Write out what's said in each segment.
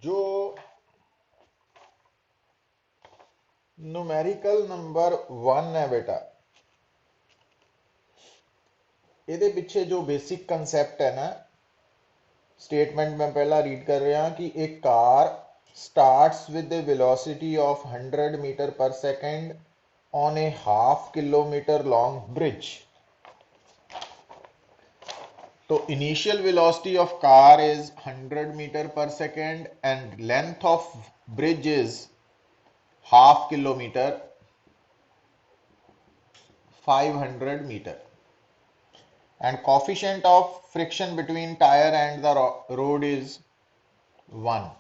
जो numerical number 1 है बेटा, ਇਹਦੇ ਪਿੱਛੇ जो बेसिक कंसेप्ट है ना, स्टेटमेंट मैं पहला रीड कर रहा कि एक car starts with the velocity of 100 meter per second on a half kilometer long bridge. तो initial velocity of car is 100 meter per second and length of bridge is half kilometer, 500 meter, and coefficient of friction between tire and the road is 1.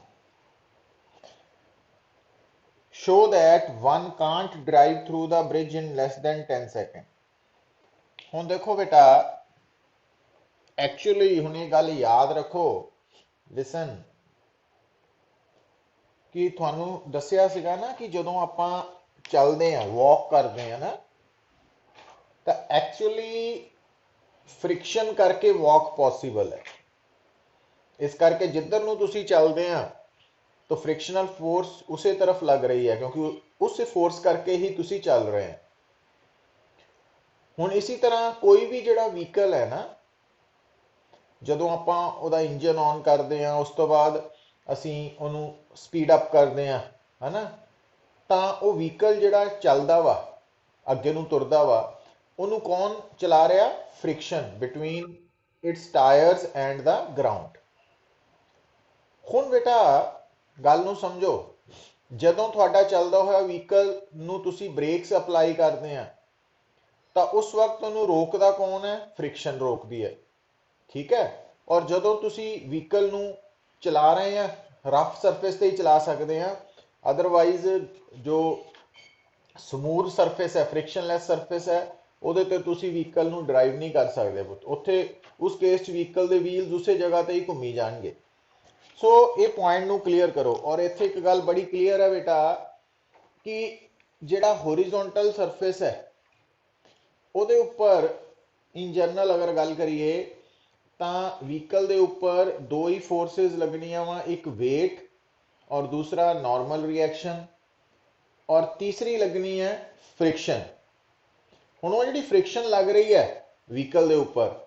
Show that one can't drive through the bridge in less than 10 seconds. ਹੁਣ ਦੇਖੋ ਬੇਟਾ, actually ਹੁਣ ਇਹ ਗੱਲ ਯਾਦ ਰੱਖੋ, ਲਿਸਨ, ਕਿ ਤੁਹਾਨੂੰ ਦੱਸਿਆ ਸੀਗਾ ਨਾ ਕਿ ਜਦੋਂ ਆਪਾਂ ਚੱਲਦੇ ਆ, ਵਾਕ ਕਰਦੇ ਆ ਨਾ, ਤਾਂ ਐਕਚੁਅਲੀ ਫ੍ਰਿਕਸ਼ਨ ਕਰਕੇ ਵਾਕ ਪੋਸੀਬਲ ਹੈ। ਇਸ ਕਰਕੇ ਜਿੱਧਰ ਨੂੰ ਤੁਸੀਂ ਚੱਲਦੇ ਆ तो फ्रिक्शनल फोर्स उसी तरफ लग रही है, क्योंकि उस फोर्स करके ही तुसी चल रहे हैं। हुण इसी तरह कोई भी जिहड़ा व्हीकल है ना, जदों आपां उहदा इंजन ऑन करते हैं, उस तो बाद असीं उहनूं स्पीड अप करते हैं, है ना, तां वो व्हीकल जिहड़ा चलदा वा, अगे नूं तुरदा वा, उहनूं कौन चला रहा? Friction between its tyres and the ground. हुण बेटा गल नूं समझो, ਜਦੋਂ ਤੁਹਾਡਾ ਚੱਲਦਾ ਹੋਇਆ ਵਹੀਕਲ ਨੂੰ ਤੁਸੀਂ ਬ੍ਰੇਕਸ ਅਪਲਾਈ ਕਰਦੇ ਆ, ਤਾਂ ਉਸ ਵਕਤ ਉਹਨੂੰ ਰੋਕਦਾ ਕੌਣ ਹੈ? ਫ੍ਰਿਕਸ਼ਨ ਰੋਕਦੀ ਹੈ, ਠੀਕ ਹੈ। ਔਰ ਜਦੋਂ ਤੁਸੀਂ ਵਹੀਕਲ ਨੂੰ ਚਲਾ ਰਹੇ ਆ, ਰਫ ਸਰਫੇਸ ਤੇ ਹੀ ਚਲਾ ਸਕਦੇ ਆ, ਅਦਰਵਾਈਜ਼ ਜੋ ਸਮੂਥ ਸਰਫੇਸ ਹੈ, ਫ੍ਰਿਕਸ਼ਨਲੈਸ ਸਰਫੇਸ ਹੈ, ਉਹਦੇ ਤੇ ਤੁਸੀਂ ਵਹੀਕਲ ਨੂੰ ਡਰਾਈਵ ਨਹੀਂ ਕਰ ਸਕਦੇ ਪੁੱਤ। ਉੱਥੇ ਉਸ ਕੇਸ 'ਚ ਵਹੀਕਲ ਦੇ ਵੀਲਸ ਉਸੇ ਜਗ੍ਹਾ ਤੇ ਹੀ ਘੁੰਮੀ ਜਾਣਗੇ। सो ये पॉइंट नू क्लीयर करो। और इत्थे एक गल बड़ी क्लीयर है बेटा कि जिहड़ा होरिजोनटल सरफेस है, ਉਹਦੇ ਉੱਪਰ इन जनरल अगर गल करिए ਤਾਂ व्हीकल ਦੇ ਉੱਪਰ दो ही फोर्सेस लगनियां वा, एक वेट और दूसरा नॉर्मल रिएक्शन, और तीसरी लगनी है फ्रिक्शन। हुण वो जिहड़ी फ्रिक्शन लग रही है व्हीकल ਦੇ ਉੱਪਰ,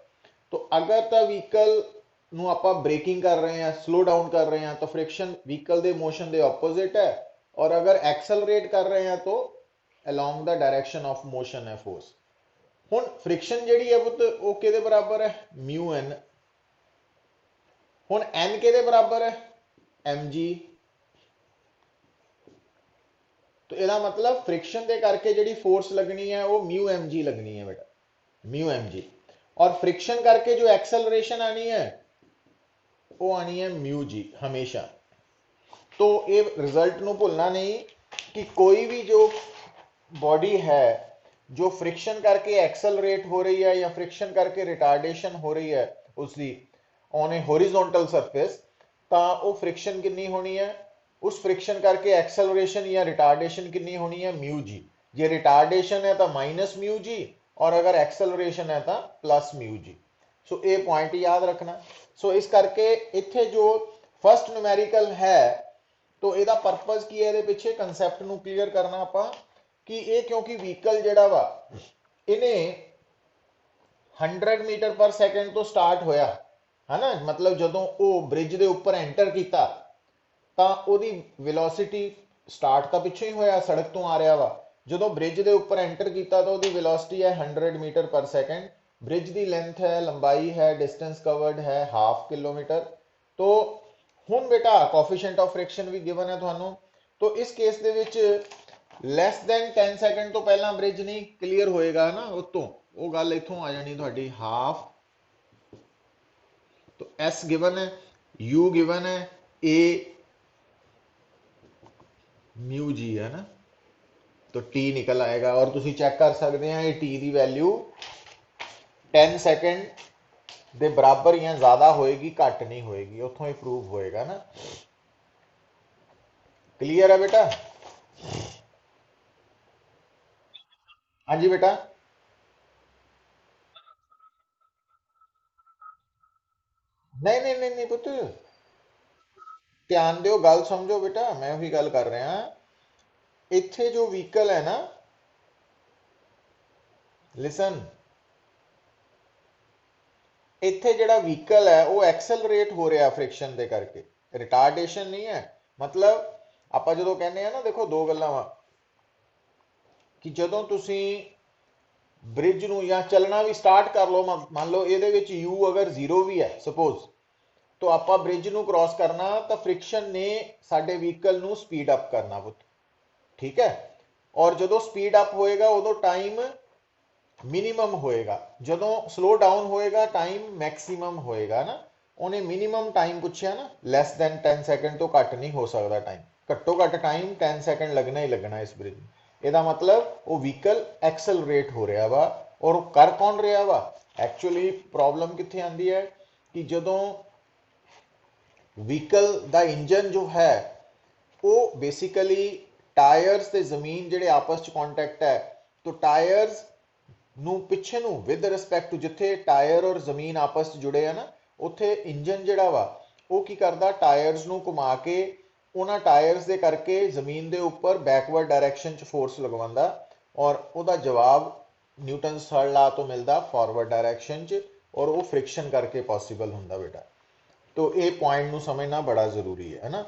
तो अगर तो व्हीकल ਨੂੰ ਆਪਾਂ ब्रेकिंग कर रहे हैं, स्लो डाउन कर रहे हैं, तो फ्रिक्शन व्हीकल के मोशन के ऑपोजिट है। और अगर एक्सेलरेट कर रहे हैं तो along the direction of motion है फोर्स। हुण फ्रिक्शन जिहड़ी है पुत वो किहदे बराबर है? Mu N. हुण एन किहदे बराबर है? M G. तो इसका मतलब फ्रिक्शन के करके जिहड़ी फोर्स लगनी है वो म्यू एम जी लगनी है बेटा, म्यू एम जी। और फ्रिक्शन करके जो एक्सेलरेशन आनी है वो आनी है म्यू जी हमेशा। तो ये रिजल्ट नू भुलना नहीं कि कोई भी जो बॉडी है जो फ्रिक्शन करके एक्सेलरेट हो रही है या फ्रिक्शन करके रिटार्डेशन हो रही है उसकी ऑन ए हॉरिजॉन्टल सरफेस, तो वो फ्रिक्शन कितनी होनी है? उस फ्रिक्शन करके एक्सेलरेशन या रिटार्डेशन कितनी होनी है? Mu G. जे रिटार्डेशन है तो माइनस म्यू जी, और अगर एक्सेलरेशन है तो प्लस म्यू जी। सो ये पॉइंट याद रखना। सो इस करके इत्थे जो फर्स्ट न्यूमेरिकल है, तो ਇਹਦਾ पर्पज की है, पिछे कंसैप्ट ਨੂੰ क्लीयर करना ਆਪਾਂ कि ये क्योंकि व्हीकल ਜਿਹੜਾ ਵਾ ਇਹਨੇ 100 मीटर पर सेकंड तो स्टार्ट होया है ना, मतलब ਜਦੋਂ ਉਹ ਬ੍ਰਿਜ ਦੇ ਉੱਪਰ ਐਂਟਰ ਕੀਤਾ ਤਾਂ ਉਹਦੀ ਵੈਲੋਸਿਟੀ ਸਟਾਰਟ ਤਾਂ ਪਿੱਛੇ ਹੀ ਹੋਇਆ, ਸੜਕ ਤੋਂ ਆ ਰਿਹਾ ਵਾ। ਜਦੋਂ ਬ੍ਰਿਜ ਦੇ ਉੱਪਰ ਐਂਟਰ ਕੀਤਾ ਤਾਂ ਉਹਦੀ ਵੈਲੋਸਿਟੀ ਹੈ 100 मीटर पर सेकंड। ब्रिज की लेंथ है, लंबाई है, डिस्टेंस कवर्ड है हाफ किलोमीटर। तो हुण बेटा कोफिशिएंट ऑफ फ्रिक्शन भी गिवन है थानू। तो इस केस दे विच लैस दैन 10 सैकेंड तो पहला ब्रिज नहीं क्लीयर होएगा ना, उतों वो गल इथों आ जानी तुहाडी हाफ। तो एस गिवन है, यू गिवन है, ए म्यू जी है ना, तो टी निकल आएगा। और तुसी चेक कर सकते हैं ये टी की वैल्यू 10 सैकेंड दे बराबर या ज्यादा होएगी, घट नहीं होएगी, उतों ही प्रूव होएगा ना। क्लियर है बेटा? हाँ जी बेटा। नहीं नहीं नहीं नहीं पुत्र, ध्यान दिओ, गल समझो बेटा, मैं वही गल कर रहा। इत्थे जो व्हीकल है ना, लिसन, इत्थे जिहड़ा व्हीकल है वो एक्सेलरेट हो रहा फ्रिक्शन दे करके, रिटार्डेशन नहीं है। मतलब ਆਪਾਂ ਜਦੋਂ ਕਹਿੰਦੇ ਆ ਨਾ, देखो दो ਗੱਲਾਂ ਵਾ कि ਜਦੋਂ ਤੁਸੀਂ ब्रिज ਨੂੰ ਜਾਂ ਚੱਲਣਾ ਵੀ ਸਟਾਰਟ ਕਰ ਲਓ, ਮੰਨ ਲਓ ਇਹਦੇ ਵਿੱਚ u ਅਗਰ 0 ਵੀ ਹੈ ਸਪੋਜ਼, तो ਆਪਾਂ ब्रिज ਨੂੰ क्रॉस करना तो फ्रिक्शन ने ਸਾਡੇ व्हीकल ਨੂੰ स्पीड अप करना पुत, ठीक है। और जो स्पीड अप होएगा उदो टाइम मिनिमम होएगा, जो स्लो डाउन होएगा टाइम मैक्सिमम होएगा ना। उन्हें मिनिमम टाइम पूछा ना, लैस दैन 10 सैकेंड तो घट नहीं हो सकता टाइम, घट्टो घट टाइम 10 सैकेंड लगना ही लगना इस ब्रिज में। ਇਹਦਾ मतलब वो व्हीकल एक्सलरेट हो रहा वा। और कर कौन रहा वा, एक्चुअली प्रॉब्लम कितने आती है कि जदों व्हीकल का इंजन जो है वो बेसिकली टायर्स ते जमीन जिहड़े आपस च कॉन्टैक्ट है, तो टायर्स नू पिछे नू विद रिस्पैक्ट टू जिथे टायर और जमीन आपस च जुड़े हैं ना, उत्थे इंजन जिहड़ा वा वो की करदा, टायर्स नू घुमा के उन्हां टायर्स दे करके जमीन दे उपर बैकवर्ड डायरैक्शन च फोर्स लगवांदा, और उहदा जवाब न्यूटन्स थर्ड लॉ तो मिलता फॉरवर्ड डायरैक्शन च, और वो फ्रिक्शन करके पॉसिबल हुंदा बेटा। तो ये पॉइंट नू समझना बड़ा जरूरी है ना।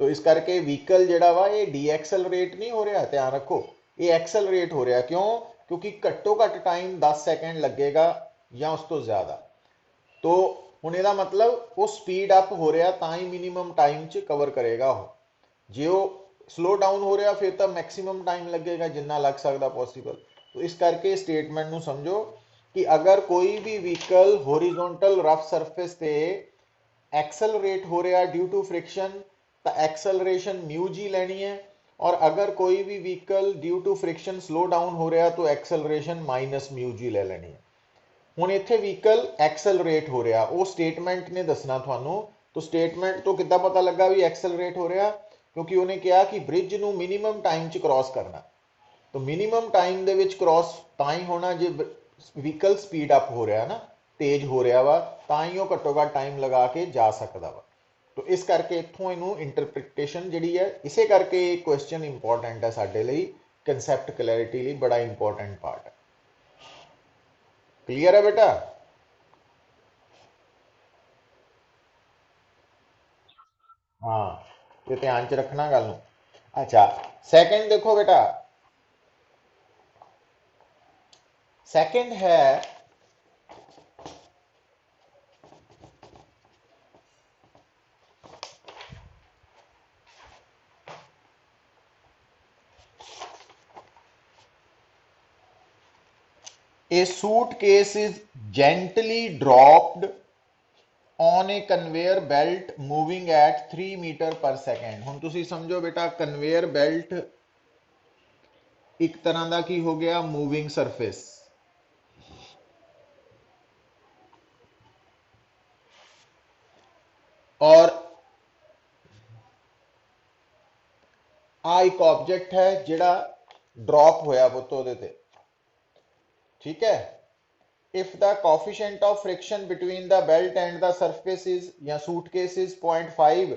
तो इस करके व्हीकल जिहड़ा वा ये डी एक्सलरेट नहीं हो रहा, ध्यान रखो, ये एक्सलरेट हो रहा। क्यों? क्योंकि घट्टो घट टाइम 10 सैकेंड लगेगा या उस तो ज़्यादा। तो हुण इहदा मतलब वो स्पीड अप हो रहा तो ही मिनिमम टाइम च कवर करेगा वो। जे वो स्लो डाउन हो रहा फिर तो मैक्सिमम टाइम लगेगा जिन्ना लग सकता पॉसिबल। तो इस करके स्टेटमेंट नू समझो कि अगर कोई भी व्हीकल होरिजोनटल रफ सरफेस से एक्सलरेट हो रहा ड्यू टू फ्रिक्शन, तो एक्सलरेशन म्यू जी लेनी है। और अगर कोई भी vehicle due to friction slow down हो रहा तो एक्सलरेशन माइनस म्यू जी ले लेनी है। हुण इत्थे व्हीकल एक्सलरेट हो रहा, वो स्टेटमेंट ने दसना थानू। तो स्टेटमेंट तो किद्दां पता लगा भी एक्सलरेट हो रहा, क्योंकि उन्हें कहा कि ब्रिज नू मिनिमम टाइम च क्रॉस करना। तो मिनिमम टाइम दे विच क्रॉस तां ही होना जे व्हीकल स्पीड अप हो रहा ना, तेज हो रहा वा, तां ही वो घट्टो घट टाइम लगा के जा सकता वा। तो इस करके इत्थों इनू इंटरप्रिटेशन जिहड़ी है, इसे करके क्वेश्चन इंपॉर्टेंट है साडे लई, कंसैप्ट क्लैरिटी लई बड़ा इंपॉर्टेंट पार्ट है। क्लीयर है बेटा? हाँ, ये ध्यान च रखना गल नू। अच्छा, सेकंड देखो बेटा, सेकंड है a suitcase is gently dropped on a conveyor belt moving at 3 metre per second. हुण तुसी समझो बेटा, कन्वेयर बेल्ट एक तरह का की हो गया मूविंग सरफेस, और आ एक ऑब्जेक्ट है जिहड़ा ड्रॉप होया पुत्त ओहदे ते, ठीक है। if the coefficient of friction between the belt and the surface is या suitcase is 0.5,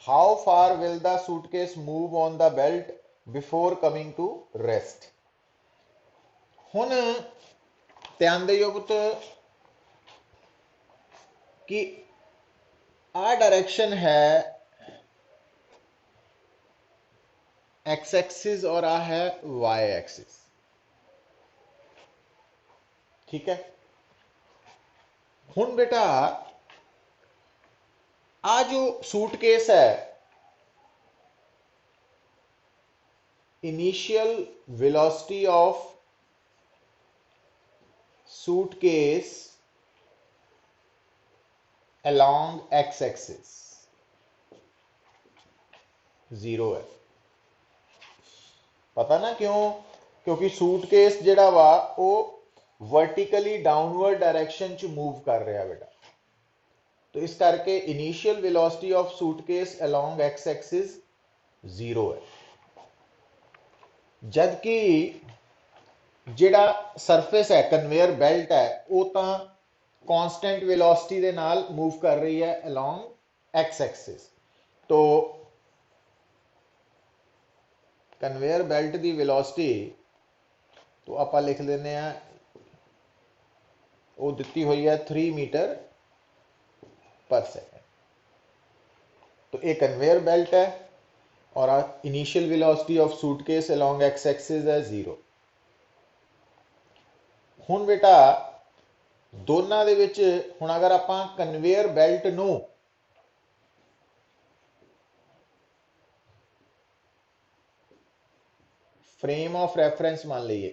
how far will the suitcase move on the belt before coming to rest। हुण ध्यान दिओ पुत्त कि आ डायरेक्शन है एक्स एक्सिस और आ है वाई एक्सिस, ठीक है। हुण बेटा आ जो सूटकेस है, initial velocity of suitcase along x axis 0 है। पता ना क्यों? क्योंकि सूटकेस जिहड़ा वा वो वर्टिकली डाउनवर्ड डायरेक्शन च मूव कर रहा बेटा। तो इस करके initial velocity of suitcase along x axis 0 है, जबकि जिहड़ा सरफेस है कन्वेयर बेल्ट है वो तो कांस्टेंट वेलोसिटी दे नाल मूव कर रही है अलोंग एक्स एक्सिस। तो कन्वेयर बेल्ट की वेलोसिटी तो आप लिख लेने वो दी हुई है 3 मीटर पर सेकेंड। तो ये कन्वेयर बेल्ट है और initial velocity of suitcase along x axis है 0। हुण बेटा दोनों दे विच हुण अगर आप कन्वेयर बेल्ट नू फ्रेम ऑफ रेफरेंस मान लीए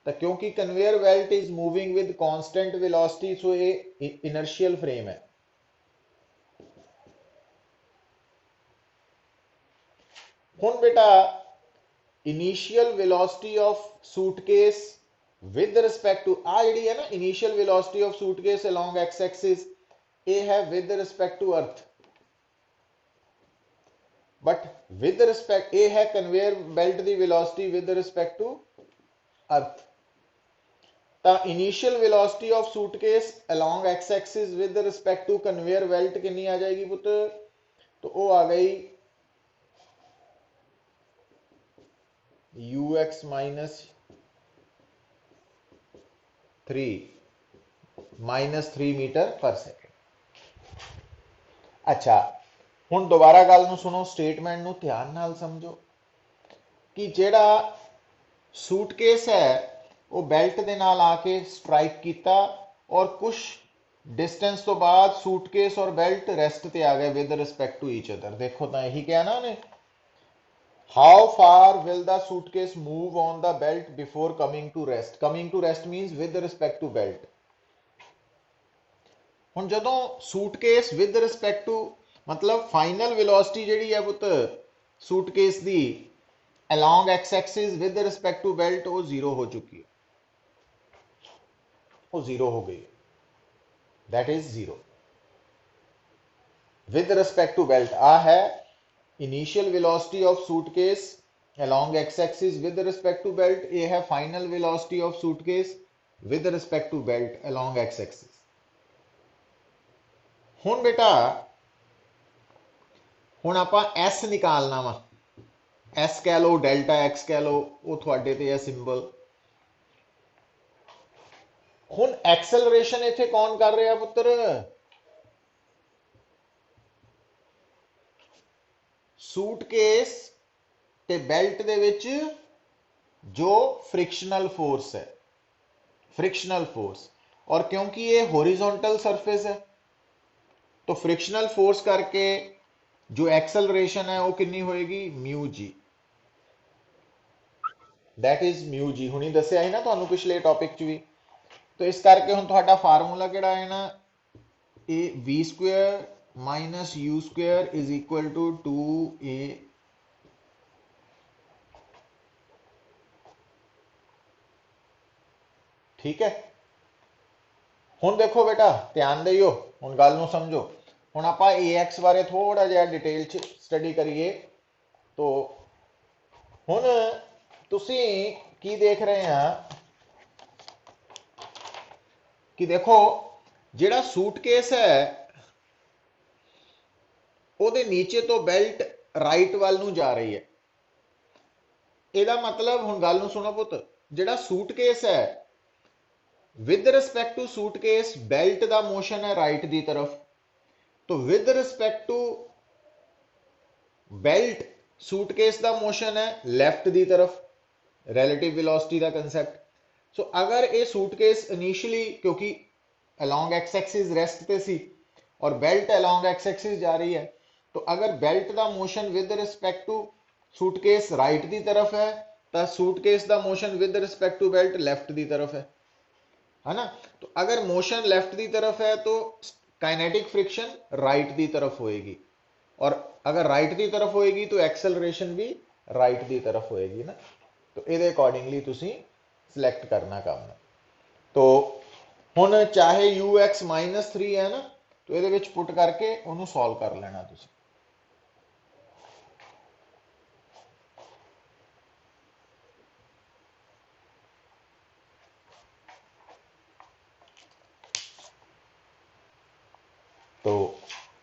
तो क्योंकि conveyor belt is moving with constant velocity so ये इनर्शियल फ्रेम है। हुण बेटा initial velocity of suitcase with respect to G है ना initial velocity of suitcase along x axis ये है with respect to earth, but with respect ये है कन्वेयर बेल्ट की velocity with respect to earth. तो initial velocity of suitcase along x axis with respect to conveyor belt कितनी आ जाएगी पुत, तो वो आ गई ux minus 3 metre per second. अच्छा हुण दोबारा गल नूं सुनो, स्टेटमेंट नूं ध्यान नाल समझो कि जेड़ा सूटकेस है वो बेल्ट दे नाल आके स्ट्राइक किया और कुछ डिस्टेंस तो बाद सूटकेस और बेल्ट रेस्ट ते आ गए with respect to each other. देखो तो यही क्या ना उन्हें how far will the suitcase move on the belt before coming to rest. Coming to rest means with respect to belt. हुण जदों सूटकेस विद रिस्पेक्ट टू मतलब फाइनल वेलोसिटी जिहड़ी है पुत सूटकेस दी along x axis with respect to belt वो 0 हो चुकी है, वो 0 हो गई, that is 0 with respect to belt. आ है initial velocity of suitcase along x axis with respect to belt, ये है final velocity of suitcase with respect to belt along x axis. हुण बेटा हुण आपां s निकालना वा, s कह लो डेल्टा x कह लो वो थोड़े ते है सिंबल। हुण एक्सेलरेशन इत्थे कौन कर रहा पुत्र, सूटकेस ते बेल्ट दे विच जो फ्रिक्शनल फोर्स है, फ्रिक्शनल फोर्स, और क्योंकि ये हॉरिजॉन्टल सरफेस है तो फ्रिक्शनल फोर्स करके जो एक्सेलरेशन है वो कितनी होएगी mu G, that is mu G. हुणी दसिया ही ना तुहानू पिछले टॉपिक च भी। तो इस करके हुण तुहाडा फार्मूला किहड़ा है ना ए V square minus U square is equal to 2a। ठीक है हुण देखो बेटा ध्यान दियो, हुण गल नूं समझो। हुण आपां AX बारे थोड़ा जिहा डिटेल च स्टडी करिए। तो हुण तुसीं की देख रहे हैं कि देखो जिहड़ा सूटकेस है ਉਹਦੇ नीचे तो बेल्ट राइट वाल ਨੂੰ जा रही है। ਇਹਦਾ मतलब ਹੁਣ ਗੱਲ ਨੂੰ ਸੁਣੋ ਪੁੱਤ, ਜਿਹੜਾ सूटकेस है with respect to suitcase belt का मोशन है राइट की तरफ, तो with respect to belt suitcase का मोशन है लैफ्ट की तरफ, रिलेटिव वेलोसिटी का कंसैप्ट। सो अगर ये सूटकेस इनिशियली क्योंकि अलोंग एक्स एक्सिस रेस्ट पे सी और बेल्ट अलोंग एक्स एक्सिस जा रही है, तो अगर बेल्ट का motion with respect to suitcase right की तरफ है तो सूटकेस का motion with respect to belt left की तरफ है ना। तो अगर मोशन लेफ्ट की तरफ है तो काइनेटिक फ्रिक्शन राइट की तरफ होएगी, और अगर राइट की तरफ होएगी तो एक्सेलरेशन भी राइट की तरफ होएगी ना। तो ये अकॉर्डिंगली तुसी सिलेक्ट करना काम है। तो हुण चाहे ux माइनस 3 है ना तो ये पुट करके उन्होंने सॉल्व कर लेना तुसी।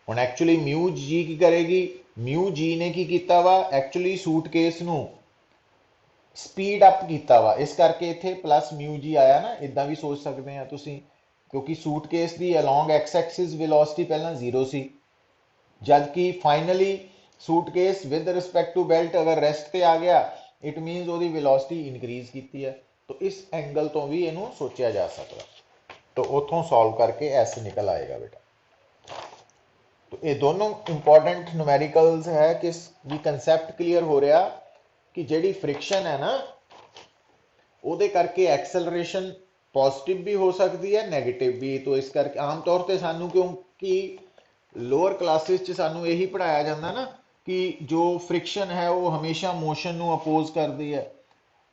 ਹੁਣ ਐਕਚੁਅਲੀ ਮਿਊ ਜੀ ਕੀ ਕਰੇਗੀ, ਮਿਊ ਜੀ ਨੇ ਕੀ ਕੀਤਾ ਵਾ, ਐਕਚੁਅਲੀ ਸੂਟਕੇਸ ਨੂੰ ਸਪੀਡ ਅਪ ਕੀਤਾ ਵਾ, ਇਸ ਕਰਕੇ ਇੱਥੇ ਪਲੱਸ ਮਿਊ ਜੀ ਆਇਆ ਨਾ। ਇਦਾਂ ਵੀ ਸੋਚ ਸਕਦੇ ਆ ਤੁਸੀਂ, ਕਿਉਂਕਿ ਸੂਟਕੇਸ ਦੀ ਅਲੋਂਗ ਐਕਸ ਐਕਸਿਸ ਵੈਲੋਸਿਟੀ ਪਹਿਲਾਂ 0 ਸੀ, ਜਦ ਕਿ finally suitcase with respect to belt ਅਗਰ ਰੈਸਟ ਤੇ ਆ ਗਿਆ, ਇਟ ਮੀਨਸ ਉਹਦੀ ਵੈਲੋਸਿਟੀ ਇਨਕਰੀਜ਼ ਕੀਤੀ ਹੈ। तो इस एंगल तो भी इनू सोचा जा सकता, तो उतों सॉल्व करके एस निकल आएगा बेटा। तो ये दोनों इंपॉर्टेंट न्यूमेरिकल्स है कि भी कंसैप्ट क्लीयर हो रहा कि जेडी फ्रिक्शन है ना, ਉਹਦੇ करके एक्सेलरेशन पॉजिटिव भी हो सकती है नैगेटिव भी। तो इस करके आम तौर पर सानू, क्योंकि लोअर क्लासेस च सानू यही पढ़ाया जाता ना कि जो फ्रिक्शन है वो हमेशा मोशन ਨੂੰ अपोज करती है,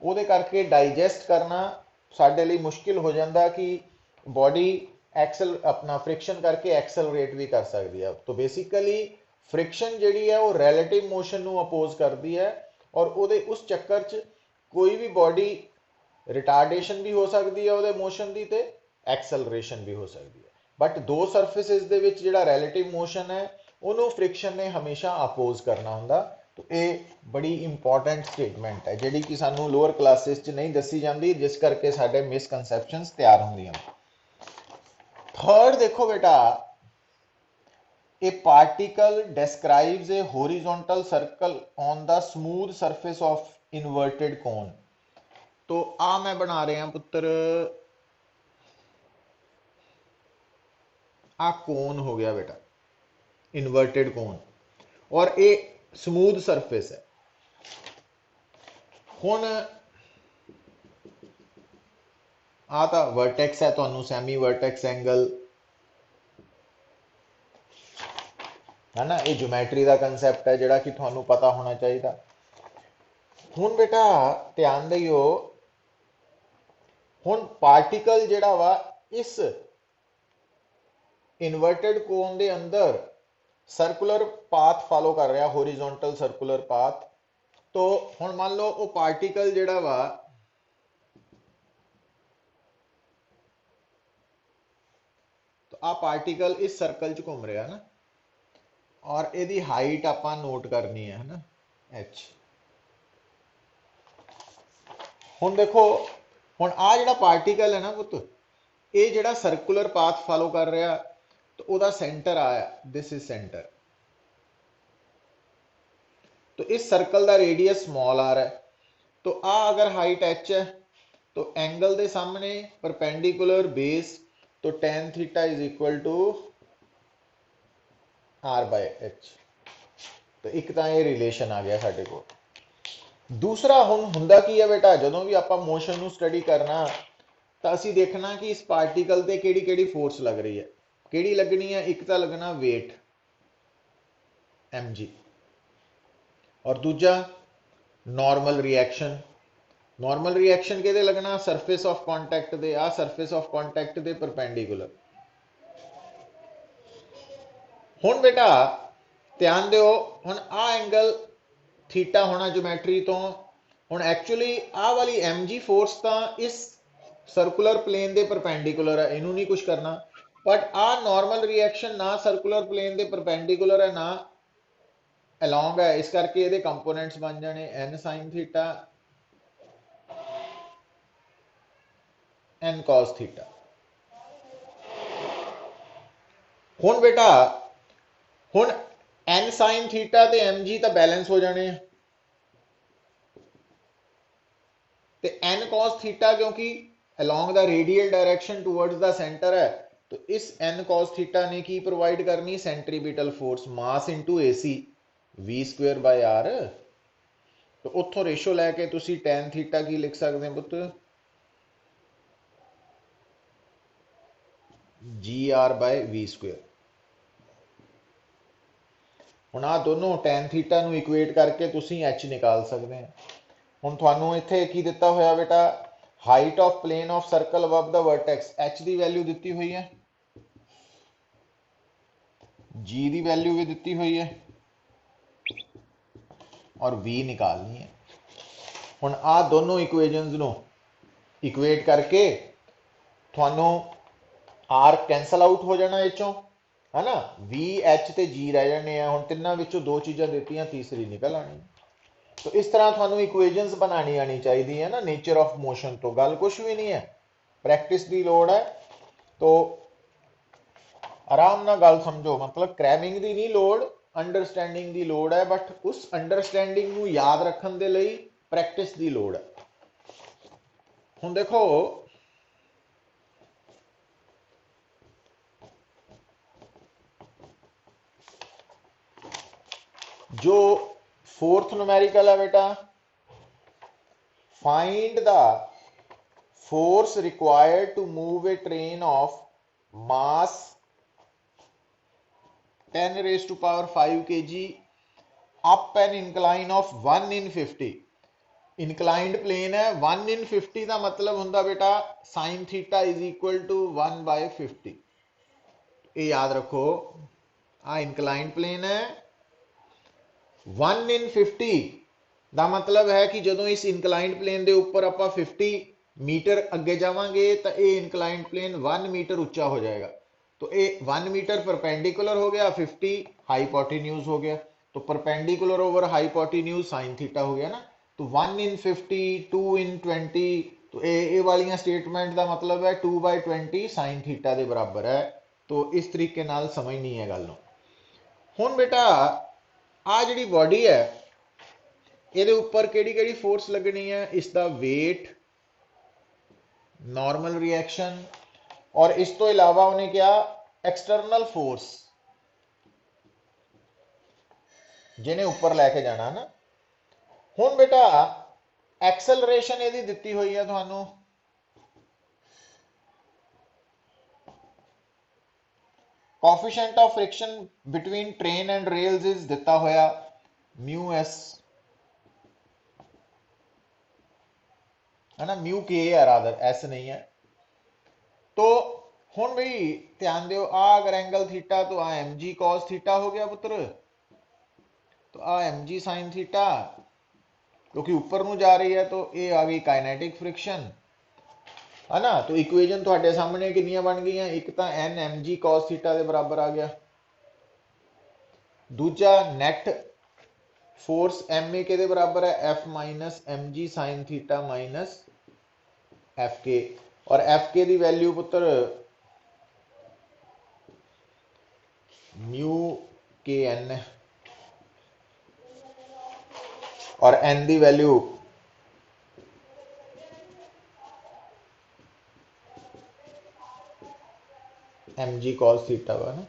ਉਹਦੇ ਕਰਕੇ ਡਾਈਜੈਸਟ ਕਰਨਾ ਸਾਡੇ ਲਈ ਮੁਸ਼ਕਿਲ ਹੋ ਜਾਂਦਾ ਕਿ ਬੋਡੀ ਐਕਸਲ ਆਪਣਾ ਫ੍ਰਿਕਸ਼ਨ ਕਰਕੇ ਐਕਸਲਰੇਟ ਵੀ ਕਰ ਸਕਦੀ ਹੈ। ਤਾਂ ਬੇਸਿਕਲੀ ਫ੍ਰਿਕਸ਼ਨ ਜਿਹੜੀ ਹੈ ਉਹ ਰਿਲੇਟਿਵ ਮੋਸ਼ਨ ਨੂੰ ਅਪੋਜ਼ ਕਰਦੀ ਹੈ, ਔਰ ਉਹਦੇ ਉਸ ਚੱਕਰ 'ਚ ਕੋਈ ਵੀ ਬੋਡੀ ਰਿਟਾਰਡੇਸ਼ਨ ਵੀ ਹੋ ਸਕਦੀ ਹੈ ਉਹਦੇ ਮੋਸ਼ਨ ਦੀ, ਤੇ ਐਕਸਲਰੇਸ਼ਨ ਵੀ ਹੋ ਸਕਦੀ ਹੈ। ਬਟ ਦੋ ਸਰਫੇਸਿਸ ਦੇ ਵਿੱਚ ਜਿਹੜਾ ਰਿਲੇਟਿਵ ਮੋਸ਼ਨ ਹੈ ਉਹਨੂੰ ਫ੍ਰਿਕਸ਼ਨ ਨੇ ਹਮੇਸ਼ਾ ਅਪੋਜ਼ ਕਰਨਾ ਹੁੰਦਾ। तो ये बड़ी इंपॉर्टेंट स्टेटमेंट है जिहड़ी कि सानू लोअर क्लासेस च नहीं दसी जाती, जिस करके साडे मिसकनसैप्शनस तैयार होंदियां। थर्ड देखो बेटा, a particle describes a horizontal circle on the smooth surface of inverted cone. तो आ मैं बना रहा पुत्र, आ कोन हो गया बेटा, इनवर्टेड कोन, और ये ਸਮੂਥ ਸਰਫੇਸ ਹੈ। ਹੁਣ ਆ ਤਾਂ ਵਰਟੈਕਸ ਹੈ, ਤੁਹਾਨੂੰ ਸੈਮੀ ਵਰਟੈਕਸ ਐਂਗਲ ਹੈ ਨਾ, ਇਹ ਜਿਓਮੈਟਰੀ ਦਾ ਕਨਸੈਪਟ ਹੈ ਜਿਹੜਾ ਕਿ ਤੁਹਾਨੂੰ ਪਤਾ ਹੋਣਾ ਚਾਹੀਦਾ। ਹੁਣ ਬੇਟਾ ਧਿਆਨ ਦਿਓ, ਹੁਣ ਪਾਰਟੀਕਲ ਜਿਹੜਾ ਵਾ ਇਸ ਇਨਵਰਟਡ ਕੋਨ ਦੇ ਅੰਦਰ सर्कुलर पाथ फॉलो कर रहा, हॉरिजॉन्टल सर्कुलर पाथ। तो हुण मान लो वो पार्टिकल जिहड़ा वा तो आ पार्टिकल इस सर्कल च घूम रहा ना, और इहदी हाइट आपां नोट करनी है ना, एच। हुण देखो, हुण आ जिहड़ा पार्टिकल है ना पुत्त, ये जिहड़ा सर्कुलर पाथ फॉलो कर रहा, तो ਉਹਦਾ सेंटर आया, दिस इज सेंटर। तो इस सर्कल का रेडियस स्मॉल आर है, तो आ अगर हाइट एच है तो एंगल के सामने परपेंडिकुलर बेस, तो tan theta is equal to R by H. तो एक तो ये रिलेशन आ गया साडे को। दूसरा हुण हुंदा की है बेटा, जदों भी आपां मोशन नूं स्टडी करना तो असीं देखना कि इस पार्टिकल ते किहड़ी फोर्स लग रही है। किहड़ी लगनी है, एक तो लगना वेट mg, और दूजा नॉर्मल रिएक्शन। नॉर्मल रिएक्शन किहदे लगना, सरफेस ऑफ कॉन्टैक्ट दे, आ सरफेस ऑफ कॉन्टैक्ट दे परपेंडिकुलर। हुण बेटा ध्यान दिओ, हुण आ एंगल थीटा होना ज्योमैट्री तो, हुण एक्चुअली आ वाली mg फोर्स तो इस सर्कुलर प्लेन दे परपेंडिकुलर है, इनू नहीं कुछ करना। बट आ नॉर्मल रिएक्शन ना सर्कुलर प्लेन दे परपेंडिकुलर है ना अलॉन्ग है, इस करके ये कंपोनेंट्स बन जाने n sin theta n cos theta. हुण बेटा हुण n sin थीटा ते mg तो बैलेंस हो जाने, ते n cos थीटा क्योंकि along the radial direction towards the centre है, तो इस n cos थीटा ने की प्रोवाइड करनी, centripetal force, mass into AC v square by r। तो उतों रेशो लैके तुसी tan थीटा की लिख सकते हैं पुत्र, gr बाय v स्क्वेयर। हुण आ दोनों tan थीटा नूं इक्वेट करके तुसी h निकाल सकते हैं। हुण तुहानूं इत्थे की दिता होया बेटा, height of plane of circle above the vertex, h की वैल्यू दी हुई है, g की वैल्यू भी दी हुई है, और v निकालनी है। हुण आ दोनों इक्वेशनस नूं इक्वेट करके तुहानूं r कैंसल आउट हो जाना इचों, है ना। वी एच ਤੇ जी रह जाने हैं। ਹੁਣ ਤਿੰਨਾਂ ਵਿੱਚੋਂ ਦੋ ਚੀਜ਼ਾਂ ਦਿੱਤੀਆਂ, ਤੀਸਰੀ ਨਿਕਲ ਆਣੀ। तो इस तरह ਤੁਹਾਨੂੰ ਇਕੁਏਸ਼ਨਸ ਬਣਾਣੀ ਆਣੀ ਚਾਹੀਦੀ ਹੈ ਨਾ नेचर ऑफ मोशन तो। गल कुछ भी नहीं है, प्रैक्टिस की लोड़ है। तो आराम नाल गल समझो, मतलब क्रैमिंग की नहीं लोड़, अंडरस्टैंडिंग की लोड़ है। बट उस अंडरस्टैंडिंग नूं याद रखने के लिए प्रैक्टिस की लोड़ है। हुण देखो, जो फोर्थ न्यूमेरिकल है बेटा, find the force required to move a train of mass 10 raised to power 5 kg up an incline of 1 in 50। Inclined plane है, 1 in 50 का मतलब होंगे बेटा sine theta is equal to 1/50। ये याद रखो, आ इंक्लाइंड प्लेन है, 1 in 50 का मतलब है कि जो इस इंक्लाइंड प्लेन के उपर आप 50 मीटर अगे जावांगे तो ये इंक्लाइंड प्लेन 1 मीटर उच्चा हो जाएगा। तो ये 1 मीटर परपेंडिकुलर हो गया, 50 हाइपोटेन्यूज हो गया। तो perpendicular over hypotenuse sine theta हो गया ना। तो 1 in 50, 2 in 20, तो ये वाली स्टेटमेंट का मतलब है 2/20 साइन थीटा के बराबर है। तो इस तरीके नाल समझनी है गल नूं। हुण बेटा आ जिहड़ी बॉडी है, ये उपर किहड़ी फोर्स लगनी है, इसका वेट, नॉर्मल रिएक्शन, और इस तो इलावा उन्हें क्या एक्सटर्नल फोर्स जिन्हें ऊपर लैके जाना ना। हुण बेटा एक्सेलरेशन यदि दिती हुई है तुहानू, coefficient of friction between train and rails is दिता होया म्यू एस, है ना, म्यू के है रादर, एस नहीं है। तो हुण भाई ध्यान दो, आ अगर एंगल थीटा तो आ एम जी कॉस थीटा हो गया पुत्र, तो आ एम जी साइन थीटा, क्योंकि ऊपर नूं जा रही है तो ये आ गई काइनेटिक फ्रिक्शन, है ना। तो इक्वेशन तुहाडे सामने कितनियां बन गई, एक तो N M G cos theta के बराबर आ गया, दूजा नैट फोर्स एम ए के बराबर है F minus M G sine theta minus F के, और एफ के की वैल्यू पुत्र म्यू के एन, और एन की value M G cos theta वा ना।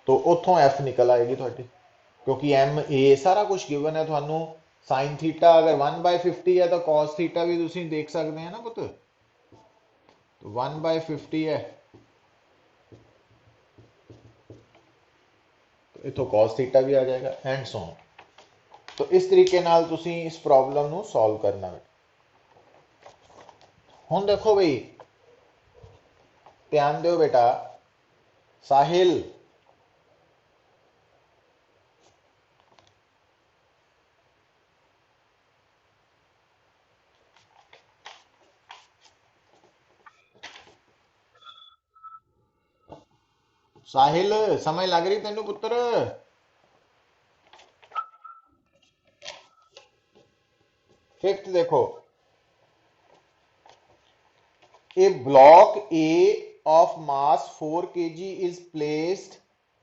तो उतों एफ निकल आएगी थोड़ी, क्योंकि एम ए सारा कुछ गिवन है थानू। साइन थीटा अगर 1/50 है तो कॉस थीटा भी तुसी देख सकते हैं ना पुत्र, तो 1/50 है, तो इतों कॉस थीटा भी आ जाएगा एंड सो ऑन। तो इस तरीके नाल तुसी इस प्रॉब्लम नू सॉल्व करना है। हुण देखो भाई, ध्यान दो बेटा, साहिल साहिल समझ लग रही तेनू पुत्र? फिफ्थ देखो, a block A of mass 4 kg is placed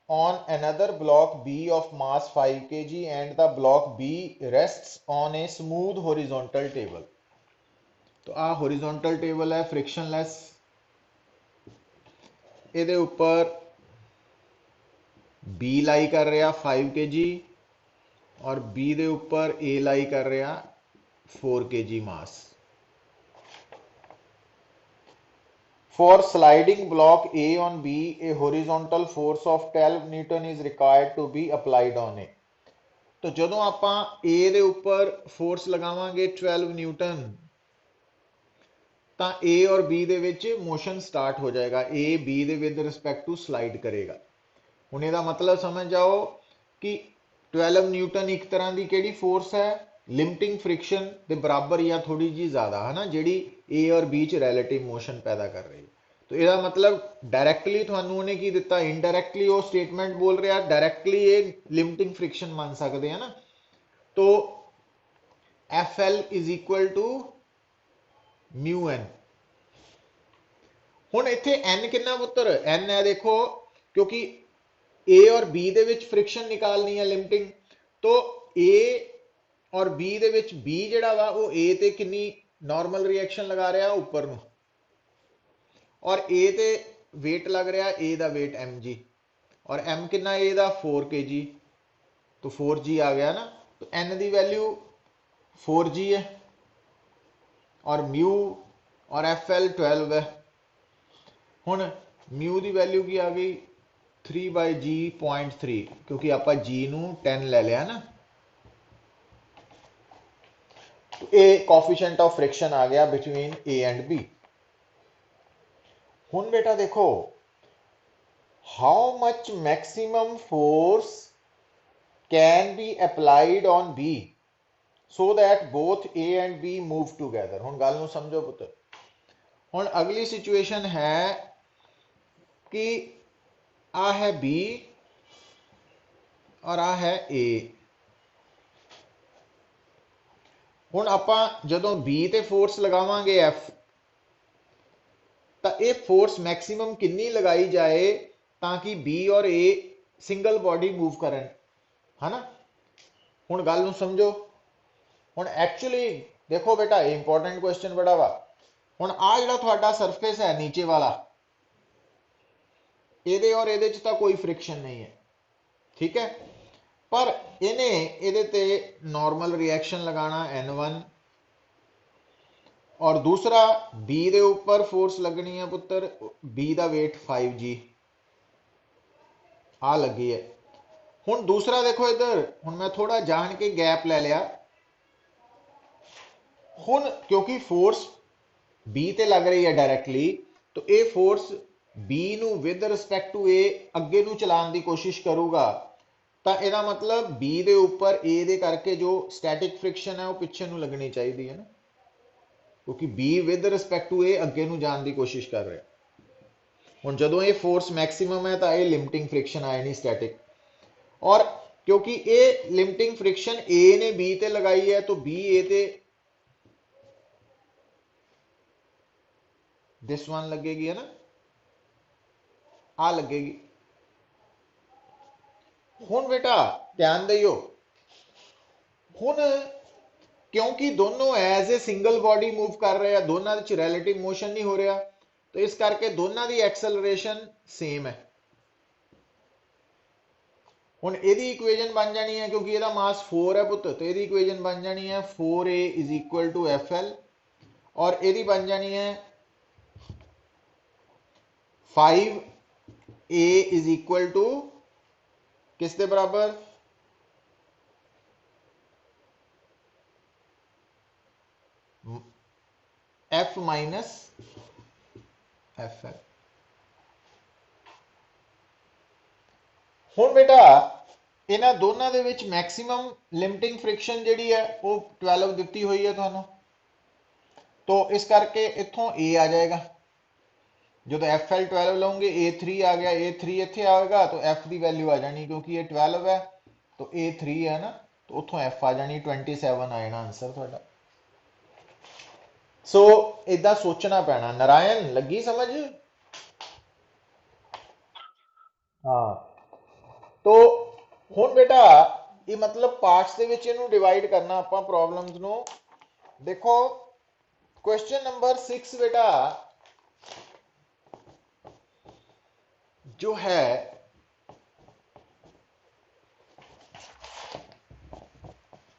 on another block B of mass 5 kg and the block B rests on a smooth horizontal table। तो आ horizontal table है frictionless, ਇਹਦੇ ਉੱਪਰ B लाई कर रहा 5 kg और B ਦੇ ਉੱਪਰ A लाई कर रहा 4 kg mass। For sliding block A on B, a horizontal force of 12 Newton is required to be applied on it। तो ਜਦੋਂ ਆਪਾਂ A ਦੇ ਉੱਪਰ फोर्स लगावांगे 12 न्यूटन, ਤਾਂ A और B ਦੇ ਵਿੱਚ मोशन स्टार्ट हो जाएगा। A B ਦੇ with respect to slide करेगा। ਹੁਣ ਇਹਦਾ मतलब समझ जाओ कि 12 न्यूटन एक तरह की ਕਿਹੜੀ फोर्स है, लिमिटिंग फ्रिक्शन के बराबर या थोड़ी जी ज़्यादा, है ना, जी A और B च रिलेटिव मोशन पैदा कर रही है। तो ਇਹਦਾ मतलब डायरेक्टली ਤੁਹਾਨੂੰ ਉਹਨੇ ਕੀ ਦਿੱਤਾ, इनडायरेक्टली ਉਹ स्टेटमेंट बोल रहा, डायरेक्टली ਇਹ लिमिटिंग फ्रिक्शन ਮੰਨ ਸਕਦੇ है ना। तो FL is equal to mu N. ਹੁਣ ਇੱਥੇ n ਕਿੰਨਾ ਪੁੱਤਰ, n है देखो, क्योंकि A और B ਦੇ ਵਿੱਚ फ्रिक्शन निकालनी है लिमिटिंग, तो A और B ਦੇ ਵਿੱਚ B ਜਿਹੜਾ ਵਾ ਉਹ A ਤੇ ਕਿੰਨੀ नॉर्मल रिएक्शन लगा रहा ऊपर ਨੂੰ, और A ते वेट लग रहा A का वेट mg, और m कितना A का 4 kg, तो 4g आ गया ना। तो n की वैल्यू 4g है, और म्यू और FL 12 है। हुण म्यू की वैल्यू की आ गई 3/g.3, क्योंकि आप g नू 10 ले लिया ना। तो ये कोफिशिएंट ऑफ फ्रिक्शन आ गया बिटवीन A एंड B। हुण बेटा देखो, how much maximum force can be applied on B so that both A and B move together. हुण गल नू समझो पुत्र। हुण अगली सिचुएशन है कि आ है B और आ है A। हुण आपां जदों B ते फोर्स लगावांगे F, तो ये फोर्स मैक्सिमम कितनी लगाई जाए ताकि बी और ए सिंगल बॉडी मूव करन, है ना। हुण गल नूं समझो। हुण एक्चुअली देखो बेटा, इंपॉर्टेंट क्वेश्चन बड़ा वा। हुण आ जिहड़ा तुहाडा सरफेस है नीचे वाला, ਇਹਦੇ और ਇਹਦੇ ਚ ਤਾਂ कोई फ्रिक्शन नहीं है, ठीक है, पर ਇਹਨੇ ਇਹਦੇ ਤੇ नॉर्मल रिएक्शन लगाना N1, और दूसरा B के ऊपर फोर्स लगनी है पुत्र, B का वेट 5g आ लगी है। हुण दूसरा देखो इधर, हुण मैं थोड़ा जान के गैप ले लिया। हुण क्योंकि फोर्स B ते लग रही है डायरेक्टली, तो ये फोर्स B नू विद रिस्पेक्ट टू A अगे नू चलाने की कोशिश करूगा, तो यदा मतलब B के ऊपर A दे करके जो स्टैटिक फ्रिक्शन है वो पिछे नू लगनी चाहिए है ना, क्योंकि B with respect to A अगे नू जाने की कोशिश कर रहा। हुण जदों ये फोर्स मैक्सिमम है तो ये लिमिटिंग फ्रिक्शन आए नहीं स्टैटिक, और क्योंकि ये लिमिटिंग फ्रिक्शन A ने B ते लगाई है, तो B A ते दिस वन लगेगी, है ना, आ लगेगी। हुण बेटा ध्यान दियो, हुण क्योंकि दोनों as a single body move कर रहे हैं, दोनों विच रिलेटिव मोशन नहीं हो रहा, तो इस करके दोनों की एक्सेलरेशन सेम है। हुण इहदी इक्वेजन बन जानी है, क्योंकि इहदा मास 4 है पुत्र, तो इहदी इक्वेजन बन जानी है 4a is equal to FL, और इहदी बन जानी है 5a इज इक्वल टू किस दे बराबर, F माइनस FL। हुण बेटा इन्हां दोनों दे विच मैक्सिमम लिमिटिंग फ्रिक्शन जिहड़ी है वो 12 दित्ती हुई है तुहानूं, तो इस करके इत्थों A आ जाएगा। जो तो FL 12 लाओगे, A3 आ गया, A3 इत्थे आएगा, तो F की वैल्यू आ जानी, क्योंकि ये 12 है तो A3 है ना, तो उत्थों F आ जानी 27 आ जाना आंसर तुहाडा। सो इदा सोचना पैना। नारायण लगी समझ? हाँ, तो हुण बेटा ये मतलब पार्ट्स दे विच इहनूं डिवाइड करना आपां प्रॉब्लम्स नूं। देखो क्वेश्चन नंबर 6 बेटा जो है,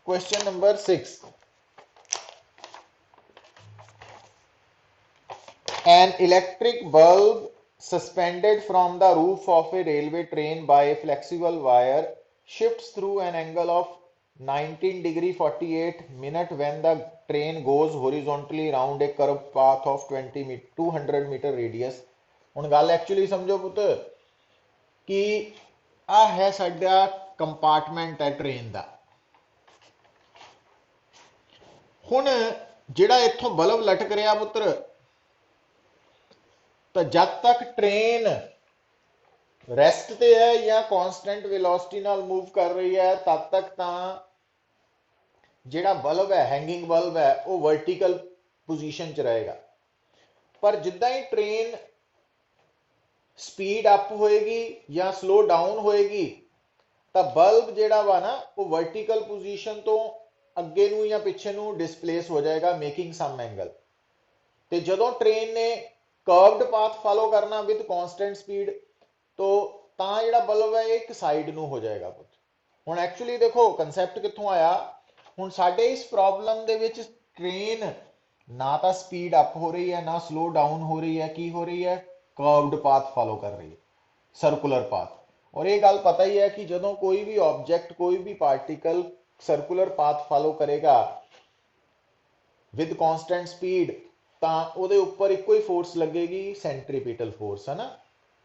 question number 6, an electric bulb suspended from the roof of a railway train by a flexible wire shifts through an angle of 19 degree 48 minute when the train goes horizontally round a curved path of 200 meter radius। हुण गल actually समझो पुत्र कि आ है साडा compartment है train का। हुण जिहड़ा इत्थों बल्ब लटक रहा पुत्र, ਤਾਂ ਜਦ ਤੱਕ ਟ੍ਰੇਨ ਰੈਸਟ ਤੇ ਹੈ ਜਾਂ ਕਾਂਸਟੈਂਟ ਵੈਲੋਸਿਟੀ ਨਾਲ ਮੂਵ ਕਰ ਰਹੀ ਹੈ, ਤਦ ਤੱਕ ਤਾਂ ਜਿਹੜਾ ਬਲਬ ਹੈ, ਹੈਂਗਿੰਗ ਬਲਬ ਹੈ, ਉਹ ਵਰਟੀਕਲ ਪੋਜੀਸ਼ਨ 'ਚ ਰਹੇਗਾ। ਪਰ ਜਿੱਦਾਂ ਹੀ ਟ੍ਰੇਨ ਸਪੀਡ ਅਪ ਹੋਏਗੀ ਜਾਂ ਸਲੋ ਡਾਊਨ ਹੋਏਗੀ, ਤਾਂ ਬਲਬ ਜਿਹੜਾ ਵਾ ਨਾ ਉਹ ਵਰਟੀਕਲ ਪੋਜੀਸ਼ਨ ਤੋਂ ਅੱਗੇ ਨੂੰ ਜਾਂ ਪਿੱਛੇ ਨੂੰ ਡਿਸਪਲੇਸ ਹੋ ਜਾਏਗਾ, ਮੇਕਿੰਗ ਸਮ ਐਂਗਲ। ਤੇ ਜਦੋਂ ਟ੍ਰੇਨ ਨੇ ਕਰਵਡ ਪਾਥ ਫਾਲੋ ਕਰਨਾ ਵਿਦ ਕਾਂਸਟੈਂਟ ਸਪੀਡ, ਤੋਂ ਤਾਂ ਜਿਹੜਾ ਬਲਬ ਹੈ ਇੱਕ ਸਾਈਡ ਨੂੰ ਹੋ ਜਾਏਗਾ। ਹੁਣ ਐਕਚੁਅਲੀ ਦੇਖੋ ਕਨਸੈਪਟ ਕਿੱਥੋਂ ਆਇਆ। ਹੁਣ ਸਾਡੇ ਇਸ ਪ੍ਰੋਬਲਮ ਦੇ ਵਿੱਚ ਟ੍ਰੇਨ ਨਾ ਤਾਂ ਸਪੀਡ ਅਪ ਹੋ ਰਹੀ ਹੈ ਨਾ ਸਲੋ ਡਾਊਨ ਹੋ ਰਹੀ ਹੈ, ਕੀ ਹੋ ਰਹੀ ਹੈ, ਕਰਵਡ ਪਾਥ ਫਾਲੋ ਕਰ ਰਹੀ ਹੈ, ਸਰਕੂਲਰ ਪਾਥ। ਔਰ ਇਹ ਗੱਲ ਪਤਾ ਹੀ ਹੈ ਕਿ ਜਦੋਂ ਕੋਈ ਵੀ ਆਬਜੈਕਟ, ਕੋਈ ਵੀ ਪਾਰਟੀਕਲ ਸਰਕੂਲਰ ਪਾਥ ਫਾਲੋ ਕਰੇਗਾ ਵਿਦ ਕਾਂਸਟੈਂਟ ਸਪੀਡ, ਤਾਂ ਉਹਦੇ ਉੱਪਰ ਇੱਕੋ ਹੀ ਫੋਰਸ ਲੱਗੇਗੀ, ਸੈਂਟਰੀਪੀਟਲ ਫੋਰਸ, ਹੈ ਨਾ।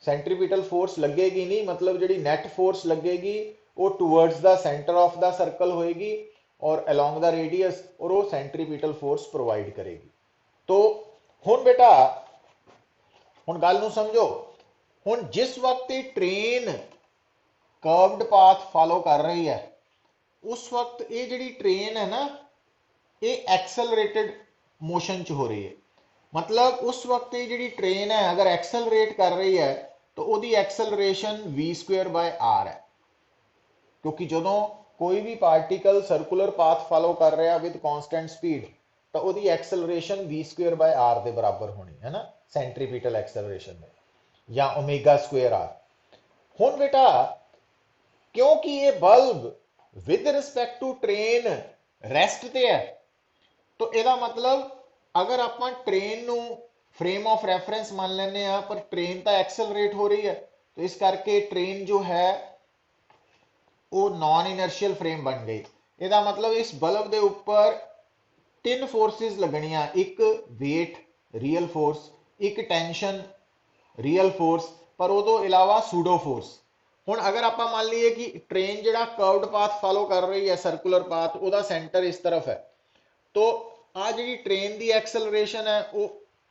ਸੈਂਟਰੀਪੀਟਲ ਫੋਰਸ ਲੱਗੇਗੀ ਨਹੀਂ, ਮਤਲਬ ਜਿਹੜੀ ਨੈਟ ਫੋਰਸ ਲੱਗੇਗੀ ਉਹ towards the centre of the circle ਹੋਏਗੀ ਔਰ ਅਲੋਂਗ ਦਾ ਰੇਡੀਅਸ, ਔਰ ਉਹ ਸੈਂਟਰੀਪੀਟਲ ਫੋਰਸ ਪ੍ਰੋਵਾਈਡ ਕਰੇਗੀ। ਤੋ ਹੁਣ ਬੇਟਾ, ਹੁਣ ਗੱਲ ਨੂੰ ਸਮਝੋ। ਹੁਣ ਜਿਸ ਵਕਤ ਇਹ ਟ੍ਰੇਨ ਕਰਵਡ ਪਾਥ ਫਾਲੋ ਕਰ ਰਹੀ ਹੈ, ਉਸ ਵਕਤ ਇਹ ਜਿਹੜੀ ਟ੍ਰੇਨ ਹੈ ਨਾ, ਇਹ ਐਕਸਲਰੇਟਡ ਮੋਸ਼ਨ 'ਚ ਹੋ ਰਹੀ ਹੈ। ਮਤਲਬ ਉਸ ਵਕਤ ਇਹ ਜਿਹੜੀ ਟ੍ਰੇਨ ਹੈ ਅਗਰ ਐਕਸਲਰੇਟ ਕਰ ਰਹੀ ਹੈ, ਤਾਂ ਉਹਦੀ ਐਕਸਲਰੇਸ਼ਨ v²/r ਹੈ। ਕਿਉਂਕਿ ਜਦੋਂ ਕੋਈ ਵੀ ਪਾਰਟੀਕਲ ਸਰਕੂਲਰ ਪਾਥ ਫਾਲੋ ਕਰ ਰਿਹਾ ਵਿਦ ਕਾਂਸਟੈਂਟ ਸਪੀਡ, ਤਾਂ ਉਹਦੀ ਐਕਸਲਰੇਸ਼ਨ v²/r ਦੇ ਬਰਾਬਰ ਹੋਣੀ ਹੈ ਨਾ, ਸੈਂਟਰੀਪੀਟਲ ਐਕਸਲਰੇਸ਼ਨ ਦੇ, ਜਾਂ ω²r। ਹੁਣ ਬੇਟਾ, ਕਿਉਂਕਿ ਇਹ bulb with respect to train rest ਤੇ ਹੈ, ਤਾਂ ਇਹਦਾ ਮਤਲਬ ਅਗਰ ਆਪਾਂ ਟ੍ਰੇਨ ਨੂੰ ਫਰੇਮ ਆਫ ਰੈਫਰੈਂਸ ਮੰਨ ਲੈਂਦੇ ਆ, ਪਰ ਟ੍ਰੇਨ ਤਾਂ ਐਕਸਲਰੇਟ ਹੋ ਰਹੀ ਹੈ, ਤਾਂ ਇਸ ਕਰਕੇ ਟ੍ਰੇਨ ਜੋ ਹੈ ਉਹ ਨॉन ਇਨਰਸ਼ੀਅਲ ਫਰੇਮ ਬਣ ਗਈ। ਇਹਦਾ ਮਤਲਬ ਇਸ ਬਲਬ ਦੇ ਉੱਪਰ ਤਿੰਨ ਫੋਰਸਿਸ ਲੱਗਣੀਆਂ, ਇੱਕ ਵੇਟ ਰੀਅਲ ਫੋਰਸ, ਇੱਕ ਟੈਂਸ਼ਨ ਰੀਅਲ ਫੋਰਸ, ਪਰ ਉਹ ਤੋਂ ਇਲਾਵਾ ਸੂਡੋ ਫੋਰਸ। ਹੁਣ ਅਗਰ ਆਪਾਂ ਮੰਨ ਲਈਏ ਕਿ ਟ੍ਰੇਨ ਜਿਹੜਾ ਕਰਵਡ ਪਾਥ ਫਾਲੋ ਕਰ ਰਹੀ ਹੈ, ਸਰਕੂਲਰ ਪਾਥ, ਉਹਦਾ ਸੈਂਟਰ ਇਸ ਤਰਫ ਹੈ, तो आ जी ट्रेन की एक्सलरेशन है वो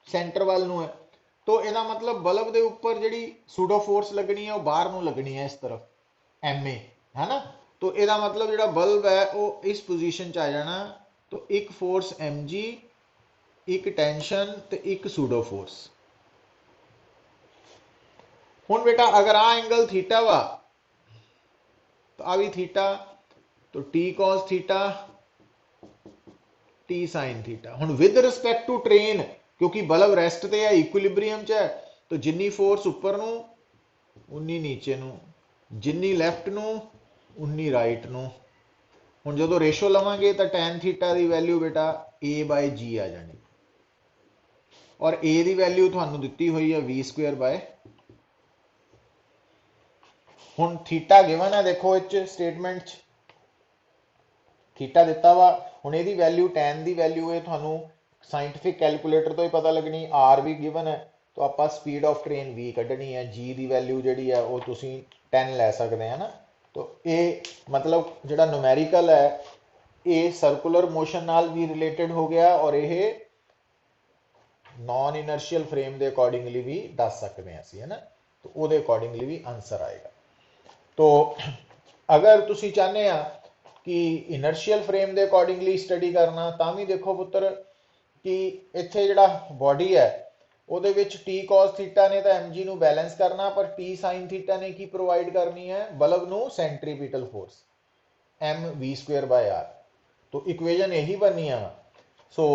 सेंटर वाल है, तो यदा मतलब बल्ब के उपर जी सूडो फोर्स लगनी है वो बाहर को लगनी है इस तरफ एम ए, है ना। तो यदा मतलब जो बल्ब है वो इस पोजीशन च आ जाना। तो एक फोर्स एम जी, एक टेंशन तो एक सूडो फोर्स। हुण बेटा अगर आ एंगल थीटा वा तो आ भी थीटा, तो T cos theta T sign theta. हुण विद रिस्पेक्ट टू ट्रेन, क्योंकि बल्ब रेस्ट ते है, इक्विलिब्रियम च है, तो जिन्नी फोर्स उपर नूं उन्नी नीचे नूं, जिन्नी लैफ्ट नूं उन्नी राइट नूं। हुण जदों रेशो लवांगे तो टैन थीटा की वैल्यू बेटा a/g आ जानी, और a की वैल्यू तुहानूं दित्ती हुई है v²। हुण थीटा गिवन है, देखो इस स्टेटमेंट थीटा दिता वा। हुण इहदी वैल्यू टैन की वैल्यू है तुहानूं साइंटिफिक कैलकुलेटर तो ही पता लगनी, आर भी गिवन है, तो आप स्पीड ऑफ ट्रेन v कढ़नी है, जी की वैल्यू जी है वो तुसीं 10 लै सकते हैं ना। तो ये मतलब जो न्यूमैरिकल है ये सर्कुलर मोशन नाल भी रिलेटेड हो गया, और ये नॉन इनर्शियल फ्रेम के अकॉर्डिंगली भी दस सकते हैं असीं, है ना। तो वो अकॉर्डिंगली भी आंसर आएगा। तो अगर तुसीं चाहते हैं कि इनर्शियल फ्रेम के अकॉर्डिंगली स्टडी करना, तो भी देखो पुत्र कि इत्थे जिहड़ा बॉडी है ਉਹਦੇ ਵਿੱਚ टी cos थीटा ने तो एम जी बैलेंस करना, पर टी sin थीटा ने की प्रोवाइड करनी है, बल्ब ਨੂੰ सेंट्रीपिटल फोर्स एम v²/r। तो इक्वेजन यही बननी है। सो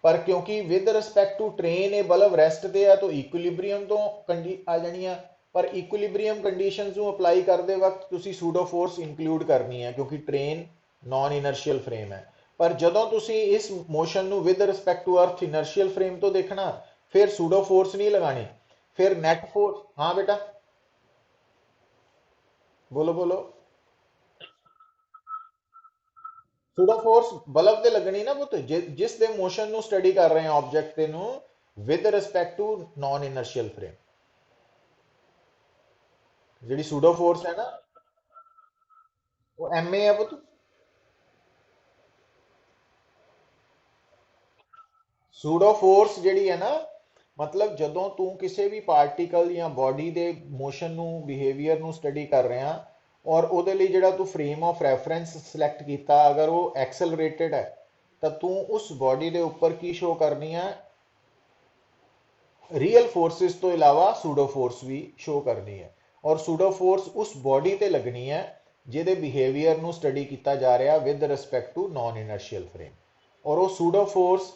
पर क्योंकि विद रिस्पेक्ट टू ट्रेन ये बल्ब रेस्ट ते है, तो इक्विलिब्रियम तो आ जानी है, पर इक्विलिब्रियम कंडीशंस ਨੂੰ अप्लाई करते वक्त तुसी सूडो फोर्स इंक्लूड करनी है, क्योंकि ट्रेन नॉन इनर्शियल फ्रेम है। पर जदों तुसी इस मोशन ਨੂੰ with respect to earth inertial frame तो देखना, फिर सूडो फोर्स नहीं लगानी, फिर नेट फोर्स। हाँ बेटा बोलो बोलो। सूडो फोर्स बल्ब ते लगनी ना पुत, जिस दे मोशन ਨੂੰ स्टडी कर रहे हैं ऑब्जेक्ट ते ਨੂੰ with respect to non inertial frame. ਜਿਹੜੀ सूडो फोर्स है ना वो एम ए है पुत। सूडो फोर्स ਜਿਹੜੀ है ना मतलब ਜਦੋਂ ਤੂੰ ਕਿਸੇ ਵੀ ਪਾਰਟੀਕਲ ਜਾਂ ਬੋਡੀ ਦੇ ਮੋਸ਼ਨ ਨੂੰ ਬਿਹੇਵੀਅਰ ਨੂੰ ਸਟੱਡੀ ਕਰ ਰਿਹਾ ਔਰ ਉਹਦੇ ਲਈ ਜਿਹੜਾ ਤੂੰ ਫਰੇਮ ਆਫ ਰੈਫਰੈਂਸ ਸਿਲੈਕਟ ਕੀਤਾ ਅਗਰ ਉਹ ਐਕਸਲਰੇਟਡ ਹੈ ਤਾਂ ਤੂੰ ਉਸ ਬੋਡੀ ਦੇ ਉੱਪਰ ਕੀ ਸ਼ੋ ਕਰਨੀ ਹੈ, ਰੀਅਲ ਫੋਰਸਿਸ ਤੋਂ ਇਲਾਵਾ ਸੂਡੋ ਫੋਰਸ ਵੀ ਸ਼ੋ ਕਰਨੀ ਹੈ ਔਰ ਸੂਡੋ ਫੋਰਸ ਉਸ ਬੋਡੀ ਤੇ ਲੱਗਣੀ ਹੈ ਜਿਹਦੇ ਬਿਹੇਵੀਅਰ ਨੂੰ ਸਟੱਡੀ ਕੀਤਾ ਜਾ ਰਿਹਾ with respect to non inertial frame. ਔਰ ਉਹ ਸੂਡੋ ਫੋਰਸ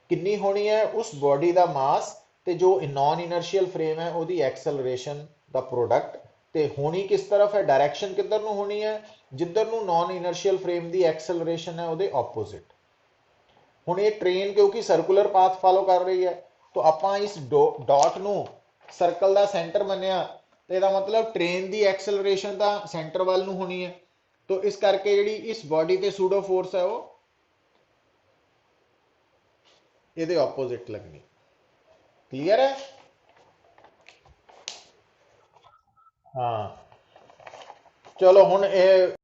ਕਿੰਨੀ ਹੋਣੀ ਹੈ, ਉਸ ਬੋਡੀ ਦਾ ਮਾਸ ਤੇ ਜੋ ਨਾਨ ਇਨਰਸ਼ੀਅਲ ਫਰੇਮ ਹੈ ਉਹਦੀ ਐਕਸਲਰੇਸ਼ਨ ਦਾ ਪ੍ਰੋਡਕਟ। ਤੇ ਹੋਣੀ ਕਿਸ ਤਰਫ ਹੈ, ਡਾਇਰੈਕਸ਼ਨ ਕਿੱਧਰ ਨੂੰ ਹੋਣੀ ਹੈ, ਜਿੱਧਰ ਨੂੰ ਨਾਨ ਇਨਰਸ਼ੀਅਲ ਫਰੇਮ ਦੀ ਐਕਸਲਰੇਸ਼ਨ ਹੈ ਉਹਦੇ ਆਪੋਜ਼ਿਟ। ਹੁਣ ਇਹ ਟ੍ਰੇਨ ਕਿਉਂਕਿ ਸਰਕੂਲਰ ਪਾਥ ਫਾਲੋ ਕਰ ਰਹੀ ਹੈ तो ਆਪਾਂ इस डॉट ਨੂੰ सर्कल ਦਾ सेंटर ਮੰਨਿਆ ਤੇ ਇਹਦਾ मतलब ट्रेन ਦੀ एक्सेलरेशन ਤਾਂ सेंटर ਵੱਲ ਨੂੰ ਹੋਣੀ ਹੈ। तो इस करके ਜਿਹੜੀ इस बॉडी ਤੇ सूडो फोर्स है वो ਇਹਦੇ ऑपोजिट लगनी। क्लियर है? हाँ चलो हुण ਇਹ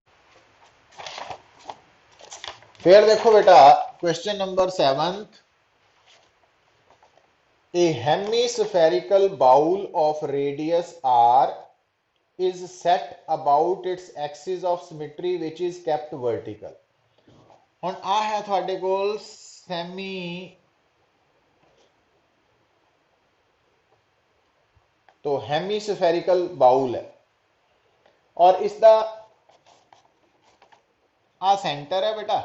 फिर देखो बेटा question number 7th, a hemispherical bowl of radius r is set about its axis of symmetry which is kept vertical। ਹੁਣ ਆ ਹੈ ਤੁਹਾਡੇ ਕੋਲ ਸੈਮੀ तो हेमीस्फेरिकल बाउल है और इसका आ सेंटर है बेटा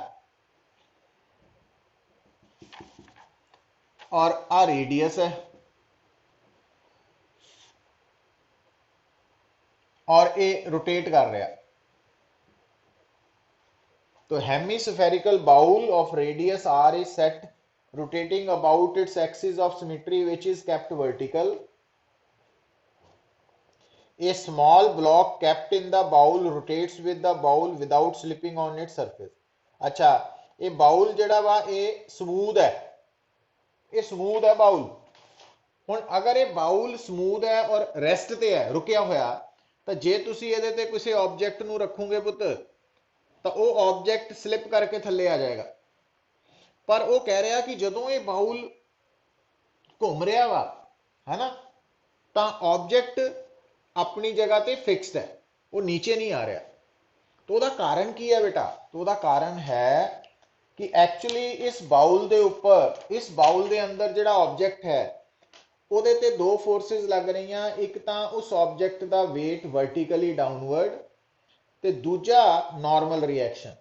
और आ रेडियस है और ये रोटेट कर रहा। तो hemispherical bowl of radius R is set rotating about its axis of symmetry which is kept vertical। A small block kept in the bowl rotates with the bowl without slipping on its surface। अच्छा ये bowl जड़ा वा ये smooth है, ये smooth है bowl. हुण अगर ये बाउल स्मूथ है और रेस्ट ते है रुकिया होया तो जे तुसी इहदे ते किसी ऑब्जेक्ट नूं रखोगे पुत तो वो ऑब्जेक्ट स्लिप करके थल्ले आ जाएगा। पर वो कह रहा कि जदों ये बाउल घूम रहा वा है ना तो ऑब्जेक्ट अपनी जगह ते फिक्स्ड है, वो नीचे नहीं आ रहा। तो उसका कारण की है बेटा? तो उसका कारण है कि एक्चुअली इस बाउल दे ऊपर, इस बाउल दे अंदर जिहड़ा ऑब्जेक्ट है ਉਹਦੇ ਤੇ दो फोर्सेस लग रही हैं, एक तो उस ऑब्जेक्ट का वेट वर्टिकली डाउनवर्ड ते दूजा नॉर्मल रिएक्शन।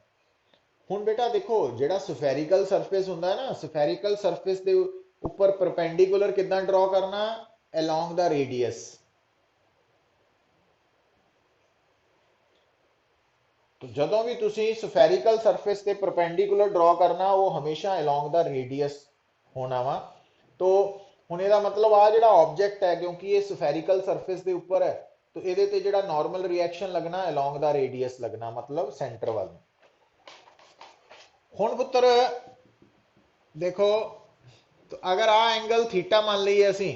हुण बेटा देखो जिहड़ा स्फेरिकल सरफेस हुंदा है ना, स्फेरिकल सरफेस दे ऊपर परपेंडिकुलर किदां ड्रॉ करना, अलोंग द रेडियस। तो जदों भी तुसी स्फेरिकल सरफेस ते परपेंडिकुलर ड्रॉ करना वो हमेशा अलोंग द रेडियस होना वा। तो हुण इहदा मतलब आ जिहड़ा ऑब्जेक्ट है क्योंकि ये स्फेरिकल सरफेस के ऊपर है तो ये जिहड़ा नॉर्मल रिएक्शन लगना अलोंग द रेडियस लगना, मतलब सेंटर वाल। हुण पुत्र देखो तो अगर आ एंगल थीटा मान लीए असी,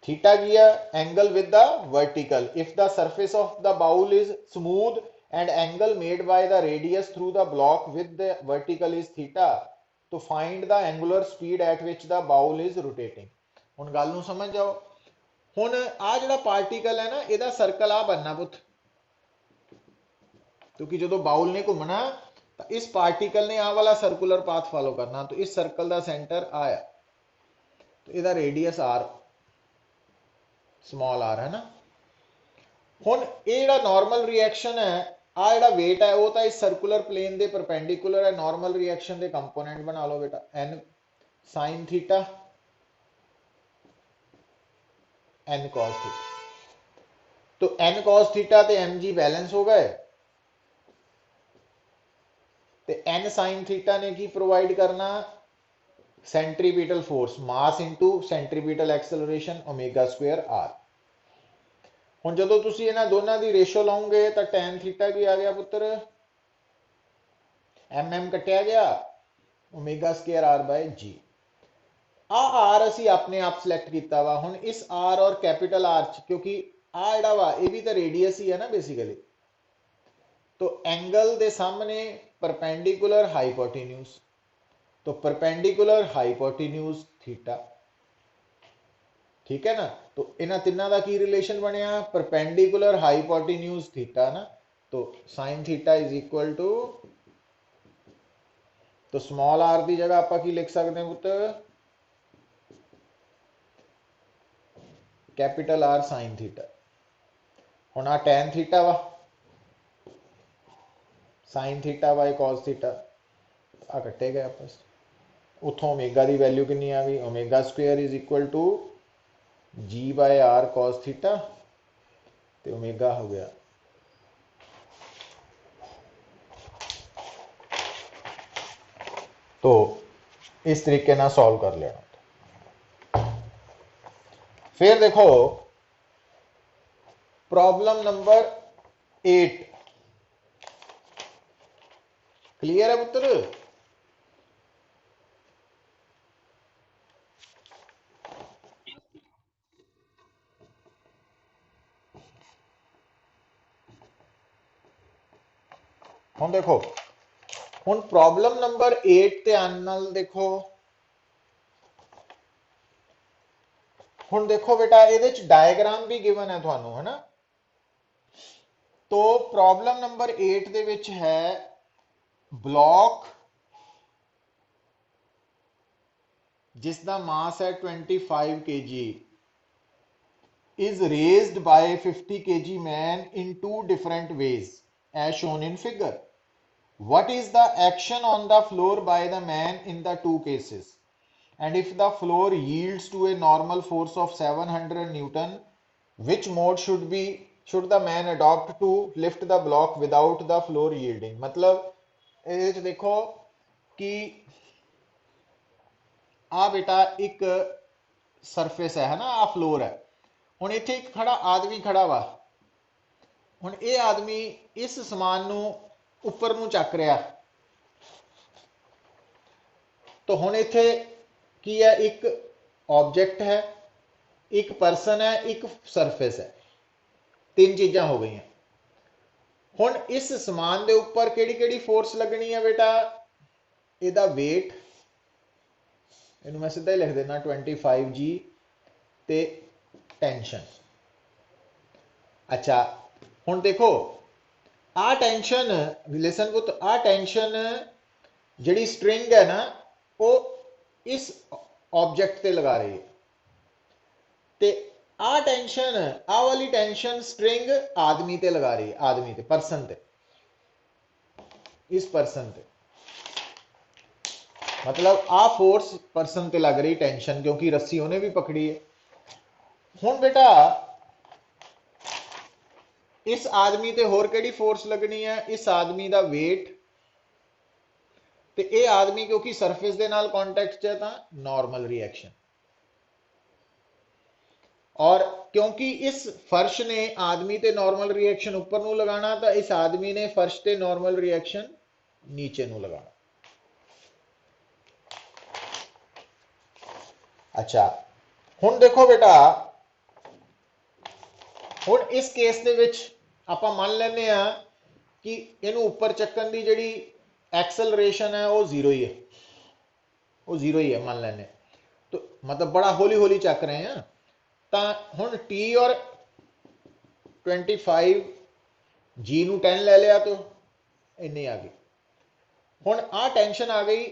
थीटा की है angle with the vertical. If the surface of the bowl is smooth and angle made by the radius through the block with the vertical is theta तो find the angular speed at which the bowl is rotating. हुण गल नूं समझ जाओ। हुण आ जिहड़ा particle है ना इहदा सर्कल आ बनना पुत, क्योंकि जो बाउल ने घूमना तो इस पार्टिकल ने आ वाला सर्कुलर पाथ फॉलो करना। तो इस सर्कल का सेंटर आया तो इसका रेडियस आर, स्मॉल आर है ना। हुण ये जिहड़ा नॉर्मल रिएक्शन है आ जिहड़ा वेट है वो तो इस सर्कुलर प्लेन के परपेंडिकुलर है। नॉर्मल रिएक्शन के कंपोनेंट बना लो बेटा, N sine theta N cos theta. तो एन कॉस थीटा ते एम जी बैलेंस हो गए ते एन साइन थीटा ने की प्रोवाइड करना, centripetal force, mass into centripetal acceleration omega square R. हुण जदों तुसीं इन्हां दोनां दी रेशो लाओगे तो टैन थीटा की आ गया पुत्र एम एम कटिया गया omega square R by G. आ आर असी अपने आप सिलेक्ट किया वा। हुण इस आर और कैपिटल आर क्योंकि आ जिहड़ा वा ये भी तो रेडियस ही है ना बेसिकली। तो एंगल दे सामने परपेंडिकुलर हाइपोटेन्यूज, तो परपेंडिकुलर हाइपोटेन्यूज थीटा। ठीक है ना। तो इन्हां तिन्हां दा की रिलेशन बनया, परपेंडिकुलर हाइपोटेन्यूज थीटा ना। तो sine theta is equal to, तो स्मॉल आर की जगह आप लिख सकते हैं पुत्र कैपिटल आर साइन थीटा। हुण आ टैन थीटा वा, sine theta by cos theta आ कट्टे गए आपस। उतों ओमेगा की वैल्यू कितनी आ गई, omega square is equal to G by R cos theta, तो ओमेगा हो गया। तो इस तरीके ना सॉल्व कर लेना। फिर देखो प्रॉब्लम नंबर 8, क्लियर है पुत्र। हम देखो हुण प्रॉब्लम नंबर 8 ध्यान नाल देखो। हुण देखो बेटा ये डायग्राम भी गिवन है थानू, है ना। तो प्रॉब्लम नंबर 8 दे विच है ब्लॉक जिसका मास है 25 kg is raised by 50 kg man in 2 different ways as shown in figure. What is the action on the floor by the man in the two cases? And if the floor yields to a normal force of 700 Newton, which mode should the man adopt to lift the block without the floor yielding? मतलब ये देखो कि आ बेटा एक surface है ना, आ floor है। हुण इत्थे एक खड़ा आदमी खड़ा वा, हुण ये आदमी इस समान नू उपर नू चक रहा। तो हुण इत्थे की है, एक ऑब्जेक्ट है, एक परसन है, एक सरफेस है, तीन चीज़ां हो गई। हुण इस समान दे उपर किहड़ी-किहड़ी फोर्स लगनी है बेटा, इहदा वेट, इहनूं मैं सीधा ही लिख देना 25G, ते टेंशन। अच्छा हुण देखो आ टेंशन, लिसन पुत, आ टेंशन जिहड़ी स्ट्रिंग है ना वो इस ऑब्जेक्ट ते लगा रही है, ते आ टेंशन, आ वाली टेंशन स्ट्रिंग आदमी ते लगा रही है, आदमी ते, परसन ते, इस परसन ते। मतलब आ फोर्स परसन ते लग रही टेंशन, क्योंकि रस्सी उन्हें भी पकड़ी है। हुण बेटा इस आदमी ते होर केड़ी फोर्स लगनी है, इस आदमी दा वेट, ते ये आदमी क्योंकि सरफेस दे नाल कॉन्टैक्ट च है तां नॉर्मल रिएक्शन, और क्योंकि इस फर्श ने आदमी ते नॉर्मल रिएक्शन ऊपर नू लगाना, तो इस आदमी ने फर्श ते नॉर्मल रिएक्शन नीचे नू लगाना। अच्छा हुण देखो बेटा, हुण इस केस दे विच आपां मान लैंदे आ कि इहनूं उपर चक्कन दी जिहड़ी एक्सेलरेशन है वो जीरो ही है, वो जीरो ही है मान लैंदे। तो मतलब बड़ा हौली हौली चक रहे हैं, तां हुण टी और 25G नूं 10 ले लिया तो इन्नी आ गई। हुण आ टेंशन आ गई।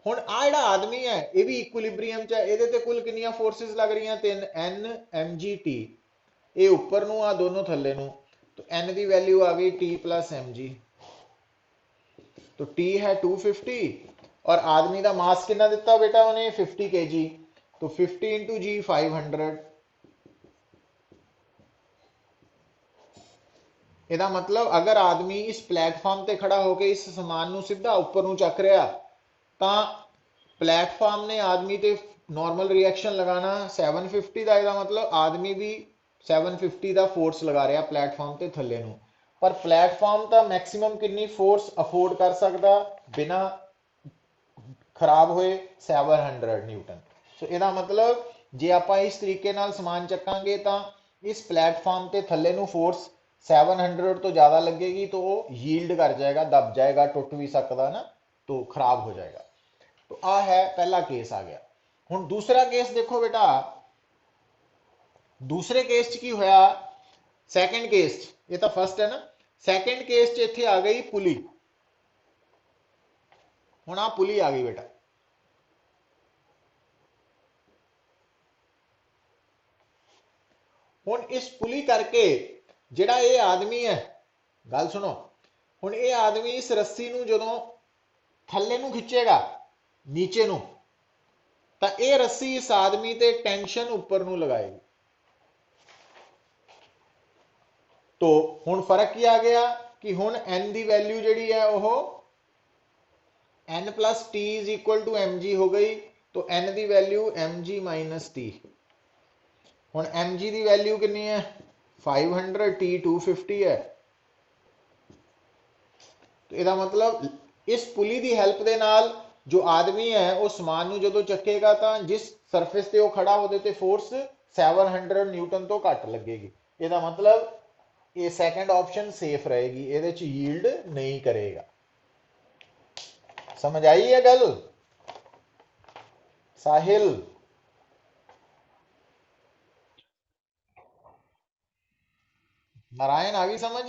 हुण आ जिहड़ा आदमी है ये भी इक्विलिब्रियम च है, इहदे ते कुल कितनियां फोर्सेस लग रही हैं, 3 N mg t, ये उपर नूं आ दोनों थल्ले नूं, तो n की वैल्यू आ गई t प्लस mg। तो t है 250 और आदमी का मास कितना दिता बेटा उन्हें 50 kg, तो 50 इंटू जी 500। ਇਹਦਾ मतलब अगर आदमी इस प्लेटफॉर्म ते खड़ा होकर इस समान नूं सीधा उपर नूं चक रहा, तां प्लेटफॉर्म ने आदमी ते नॉर्मल रिएक्शन लगाना 750 का, ਇਹਦਾ मतलब आदमी भी 750 का फोर्स लगा रहा प्लेटफॉर्म ते थल्ले नूं। पर प्लेटफॉर्म तो मैक्सिमम कितनी फोर्स अफोर्ड कर सकता बिना खराब होए, 700 न्यूटन। सो ਇਹਦਾ मतलब जे आप इस तरीके नाल समान चकांगे तो इस प्लेटफॉर्म ते थल्ले नूं फोर्स 700 तो ज़्यादा लगेगी, तो वो यील्ड कर जाएगा, दब जाएगा, टुट भी सकता ना, तो खराब हो जाएगा। तो आ है पहला केस आ गया। हुण दूसरा केस देखो बेटा, दूसरे केस च की होया, सैकेंड केस च, ये तो फर्स्ट है ना, सैकेंड केस च इत्थे आ गई पुली। हुण आ पुली आ गई बेटा, हुण इस पुली करके जिहड़ा ये आदमी है, गल सुनो, हुण ये आदमी इस रस्सी नूं जदों थल्ले नूं खिंचेगा नीचे नूं, तां ये रस्सी इस आदमी ते टेंशन उपर नूं लगाएगी। तो हुण फर्क की आ गया कि हुण एन की वैल्यू जिहड़ी है वो N plus T is equal to M G हो गई। तो एन की value M G minus T. हुण एम जी की वैल्यू कितनी है 500, टी 250 है। तो यदा मतलब इस पुली की हेल्प के नाल जो आदमी है वो समान नूं जदों चकेगा तो जिस सरफेस ते वो खड़ा होदे ते फोर्स 700 न्यूटन तो घट लगेगी। यदा मतलब ये सैकेंड ऑप्शन सेफ रहेगी, ये यील्ड नहीं करेगा। समझ आई है गल साहिल? नारायण आ गई समझ?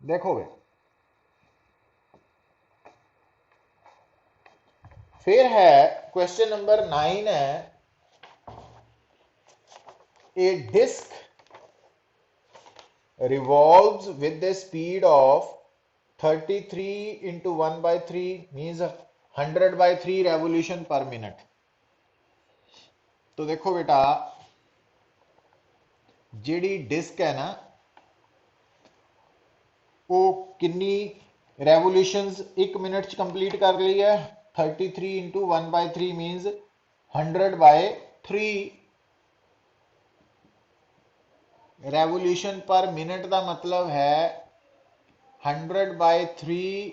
देखोगे फिर है क्वेश्चन नंबर 9 है, ए disc revolves with the speed of 33 into 1 by 3 means 100 by 3 revolution per minute। तो देखो बेटा जेडी डिस्क है ना वो किन्नी रेवोल्यूशंस एक मिनट च कंप्लीट कर ली है। 33 into 1 by 3 means 100 by 3 revolution per minute का मतलब है 100 बाय 3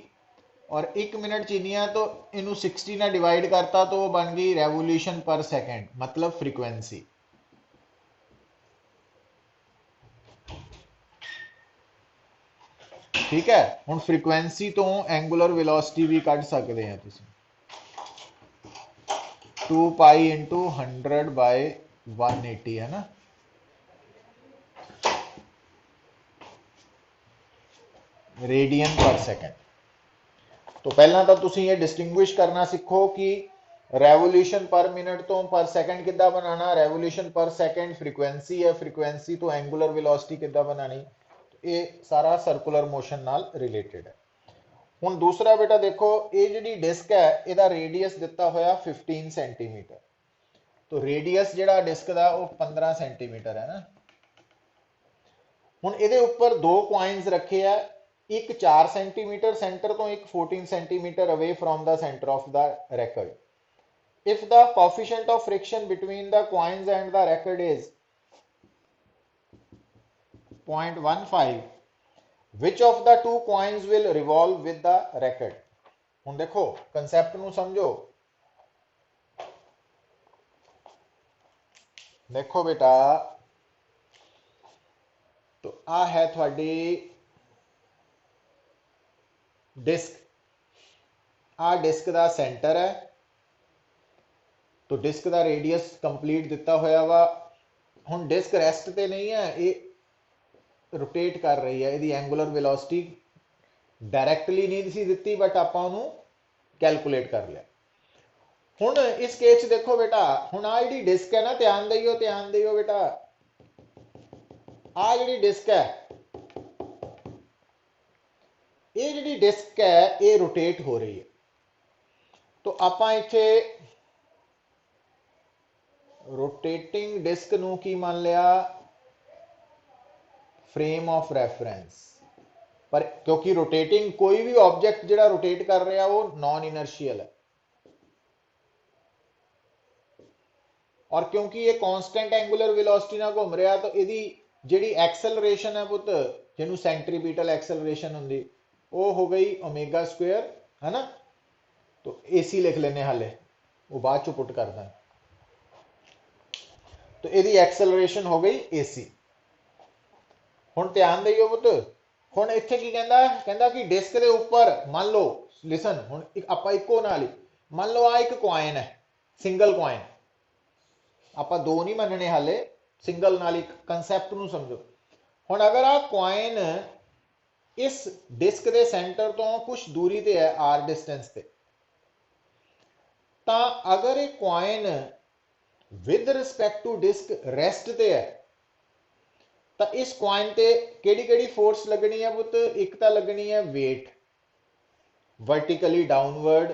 और एक मिनट चीनिया तो इनू 60 ना डिवाइड करता तो वो बन गई रेवोल्यूशन पर सेकंड, मतलब फ्रीक्वेंसी। ठीक है, हुण फ्रीक्वेंसी तो एंगुलर वेलोसिटी भी कढ सकते हैं तुसीं। 2 पाई इंटू 100 बाय 180 है ना, रेडियन पर सेकंड। तो पहला तो तुसीं ये डिस्टिंग्विश करना सीखो कि रेवोल्यूशन पर मिनट तो पर सेकंड किद्दां बनाना, रेवोल्यूशन पर सेकंड फ्रीक्वेंसी है, फ्रीक्वेंसी तो एंगुलर वेलोसिटी किद्दां बनानी। ये सारा सर्कुलर मोशन नाल रिलेटेड है। हुण दूसरा बेटा देखो, ये जिहड़ी डिस्क है इहदा रेडियस दिता होया 15 सेंटीमीटर। तो रेडियस जिहड़ा डिस्क दा वो 15 सेंटीमीटर है ना। हुण इहदे उपर दो क्वाइंस रखे आ, एक 4 सेंटीमीटर सेंटर तो एक 14 centimetre away from the centre of the record। If the coefficient of friction between the coins and the record is 0.15, which of the two coins will revolve with the record? हुण देखो concept नूं समझो। देखो बेटा, तो आ है थोड़ी disc, आ disc का सेंटर है। तो डिस्क का रेडियस कंप्लीट दिता होया वा। हुण डिस्क रेस्ट ते नहीं है, ये रोटेट कर रही है, यदि एंगुलर वेलोसिटी डायरैक्टली नहीं सी दिती बट आपां उहनूं कैलकुलेट कर लिया। हुण इस केस देखो बेटा, हुण आ जिहड़ी डिस्क है ना, ध्यान दियो बेटा, आ जिहड़ी डिस्क है, ये जिहड़ी डिस्क है ये रोटेट हो रही है। तो आपां इत्थे रोटेटिंग डिस्क नूं की मान लिया फ्रेम ऑफ रेफरेंस। पर क्योंकि रोटेटिंग कोई भी ऑब्जेक्ट जिहड़ा रोटेट कर रहा है वो नॉन इनर्शियल है, और क्योंकि ये कांस्टेंट एंगुलर वेलोसिटी ना घूम रहा तो यदि जिहड़ी एक्सेलरेशन है पुत, जिन्हों सेंट्रीपिटल एक्सेलरेशन होंगी वो हो गई ओमेगा स्क्वायर है ना। तो एसी लिख लेने हाले, वो बाद चो पुट कर दें। तो यदि एक्सेलरेशन हो गई एसी। हुण ध्यान दियो पुत, ਹੁਣ ਇੱਥੇ ਕੀ ਕਹਿੰਦਾ ਕਹਿੰਦਾ ਕਿ ਡਿਸਕ ਦੇ ਉੱਪਰ ਮੰਨ ਲਓ ਲਿਸਨ ਹੁਣ ਆਪਾਂ ਇੱਕੋ ਨਾਲ ਹੀ ਮੰਨ ਲਓ ਆ ਇੱਕ ਕੁਆਇਨ ਹੈ ਸਿੰਗਲ ਕੁਆਇਨ ਆਪਾਂ ਦੋ ਨਹੀਂ ਮੰਨਣੇ ਹਾਲੇ ਸਿੰਗਲ ਨਾਲ ਇੱਕ ਕਨਸੈਪਟ ਨੂੰ ਸਮਝੋ ਹੁਣ ਅਗਰ ਆ ਕੁਆਇਨ ਇਸ ਡਿਸਕ ਦੇ ਸੈਂਟਰ ਤੋਂ ਕੁਝ ਦੂਰੀ ਤੇ ਹੈ ਆਰ ਡਿਸਟੈਂਸ ਤੇ ਤਾਂ ਅਗਰ ਇਹ coin with respect to disc rest ਤੇ ਹੈ ਤਾਂ ਇਸ ਕੁਆਇਨ ਤੇ ਕਿਹੜੀ ਕਿਹੜੀ ਫੋਰਸ ਲੱਗਣੀ ਹੈ ਪੁੱਤ ਇੱਕ ਤਾਂ ਲੱਗਣੀ ਹੈ weight vertically downward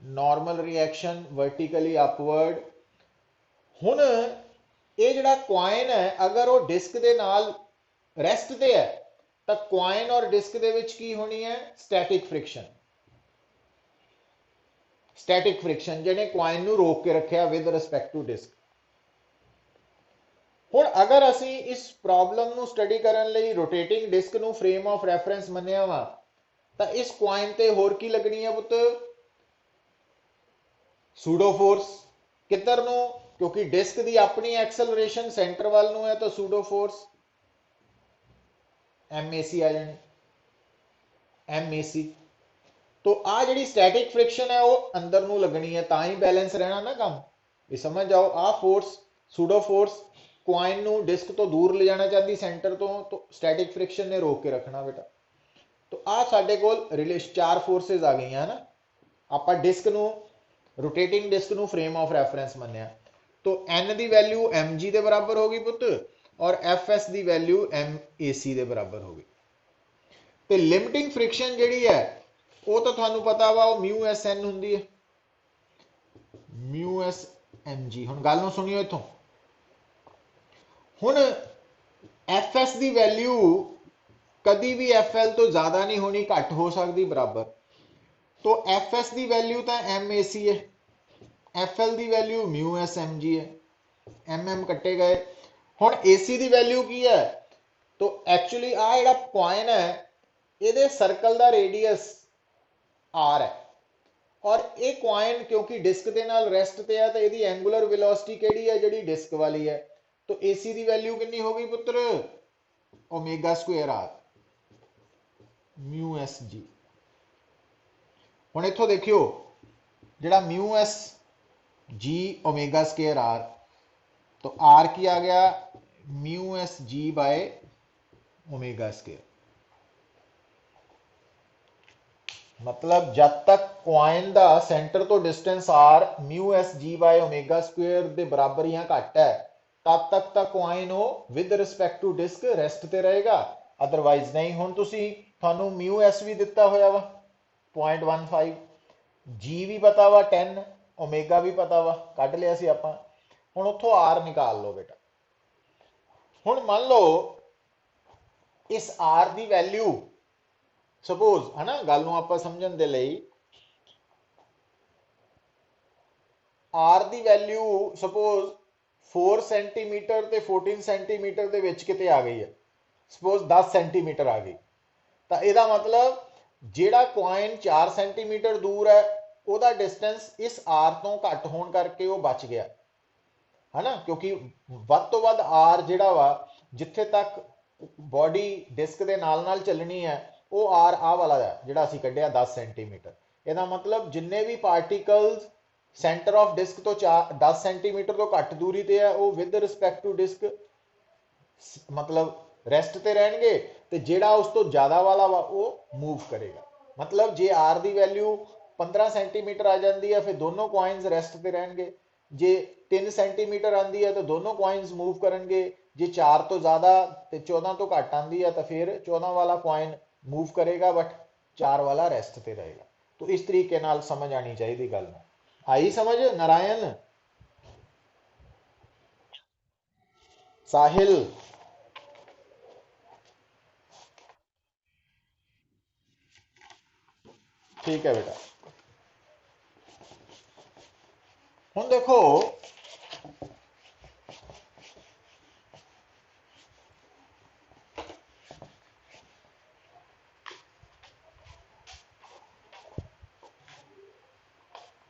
normal reaction vertically upward ਹੁਣ ਇਹ ਜਿਹੜਾ ਕੁਆਇਨ ਹੈ ਅਗਰ ਉਹ ਡਿਸਕ ਦੇ ਨਾਲ ਰੈਸਟ ਤੇ ਹੈ ਤਾਂ ਕੁਆਇਨ ਔਰ ਡਿਸਕ ਦੇ ਵਿੱਚ ਕੀ ਹੋਣੀ ਹੈ ਸਟੈਟਿਕ ਫ੍ਰਿਕਸ਼ਨ ਜਿਹਨੇ ਕੁਆਇਨ ਨੂੰ ਰੋਕ ਕੇ ਰੱਖਿਆ ਵਿਦ ਰਿਸਪੈਕਟ ਟੂ ਡਿਸਕ ਹੁਣ ਅਗਰ ਅਸੀਂ ਇਸ ਪ੍ਰੋਬਲਮ ਨੂੰ ਸਟੱਡੀ ਕਰਨ ਲਈ ਰੋਟੇਟਿੰਗ ਡਿਸਕ ਨੂੰ ਫਰੇਮ ਆਫ ਰੈਫਰੈਂਸ ਮੰਨਿਆ ਵਾ ਤਾਂ ਇਸ ਕੁਆਇਨ ਤੇ ਹੋਰ ਕੀ ਲੱਗਣੀ ਹੈ ਪੁੱਤ ਸੂਡੋ ਫੋਰਸ ਕਿੱਧਰ ਨੂੰ ਕਿਉਂਕਿ ਡਿਸਕ ਦੀ ਆਪਣੀ ਐਕਸਲਰੇਸ਼ਨ ਸੈਂਟਰ ਵੱਲ ਨੂੰ ਹੈ ਤਾਂ ਸੂਡੋ ਫੋਰਸ MAC ਆ ਜਾਣੀ MAC तो आ जी स्टैटिक फ्रिक्शन है वो अंदर नू लगनी है ता ही बैलेंस रहना ना काम ये समझ जाओ आ फोर्स सूडो फोर्स क्वाइन नू डिस्क तो दूर ले जाना चाहती सेंटर तो स्टैटिक फ्रिक्शन ने रोक के रखना बेटा तो आ साडे कोल रिलेशन चार फोर्सेस आ गई है ना आप डिस्क नू रोटेटिंग डिस्क नू फ्रेम ऑफ रेफरेंस मन्निया तो एन की वैल्यू mg के बराबर होगी पुत और fs की वैल्यू mac के बराबर होगी तो लिमिटिंग फ्रिक्शन जी है ਉਹ ਤਾਂ ਤੁਹਾਨੂੰ ਪਤਾ ਵਾ ਉਹ ਮਿਊ ਐਸ ਐਨ ਹੁੰਦੀ ਹੈ ਮਿਊ ਐਸ ਐਮ ਜੀ ਹੁਣ ਗੱਲ ਨੂੰ ਸੁਣਿਓ ਇੱਥੋਂ ਹੁਣ ਐਫ ਐਸ ਦੀ ਵੈਲਿਊ ਕਦੀ ਵੀ ਐਫ ਐਲ ਤੋਂ ਜ਼ਿਆਦਾ ਨਹੀਂ ਹੋਣੀ ਘੱਟ ਹੋ ਸਕਦੀ ਬਰਾਬਰ तो एफ एस की वैल्यू तो एम ए सी है एफ एल की value mu S M G है एम कट्टे गए हुण ए सी की वैल्यू की है तो एक्चुअली आ जिहड़ा पॉइंट है ये सर्कल का रेडियस आर है और ये क्वाइन क्योंकि डिस्क के नाल रेस्ट पे है तो यदि एंगुलर वेलोसिटी केड़ी है जिहड़ी डिस्क वाली है तो AC की वैल्यू कितनी होगी पुत्र omega square R mu S G हुण इत्थों देखियो जिहड़ा mu S G omega square R तो आर की आ गया mu S G by omega square मतलब जब तक क्वाइन का सेंटर तो distance R mu S G by omega square के बराबर या घट है तब तक क्वाइन हो with respect to disc rest ते रहेगा अदरवाइज नहीं हुण तुसी थानू म्यू एस भी दिता होया वा 0.15 जी भी पता वा 10 ओमेगा भी पता वा कढ़ लिया सी आपां हुण उत्थों आर निकाल लो बेटा हुण मान लो इस आर की वैल्यू सपोज है ना गल नूं आपां समझण दे लई आर की वैल्यू सपोज 4 सेंटीमीटर ते 14 सेंटीमीटर दे विच किते आ गई है सपोज 10 सेंटीमीटर आ गई तो यदा मतलब जिहड़ा क्वाइन 4 सेंटीमीटर दूर है ਉਹਦਾ डिस्टेंस इस आर तो घट होने करके वो बच गया है ना क्योंकि वध तो वध आर जिहड़ा वा जिथे तक बॉडी डिस्क के नाल नाल चलनी है वो आर आ वाला है जिहड़ा असीं कढ़िया 10 सेंटीमीटर ਇਹਦਾ मतलब जिन्ने भी पार्टिकल्स सेंटर ऑफ डिस्क तो 10 सेंटीमीटर तो घट दूरी ते है वो विद रिस्पैक्ट टू डिस्क मतलब रेस्ट ते रहणगे ते जिहड़ा उस तो ज़्यादा वाला वा वो मूव करेगा मतलब जे आर की वैल्यू 15 सेंटीमीटर आ जाती है फिर दोनों कॉइन्स रेस्ट ते रहणगे जे 3 सेंटीमीटर आती है तो दोनों कॉइन्स मूव करेंगे जे 4 तो ज़्यादा तो 14 तो घट आती है तो फिर 14 वाला कॉइन मूव करेगा बट 4 वाला रेस्ट पे रहेगा तो इस तरीके नाल समझ आनी चाहिए गल आई समझ नारायण साहिल ठीक है बेटा हुण देखो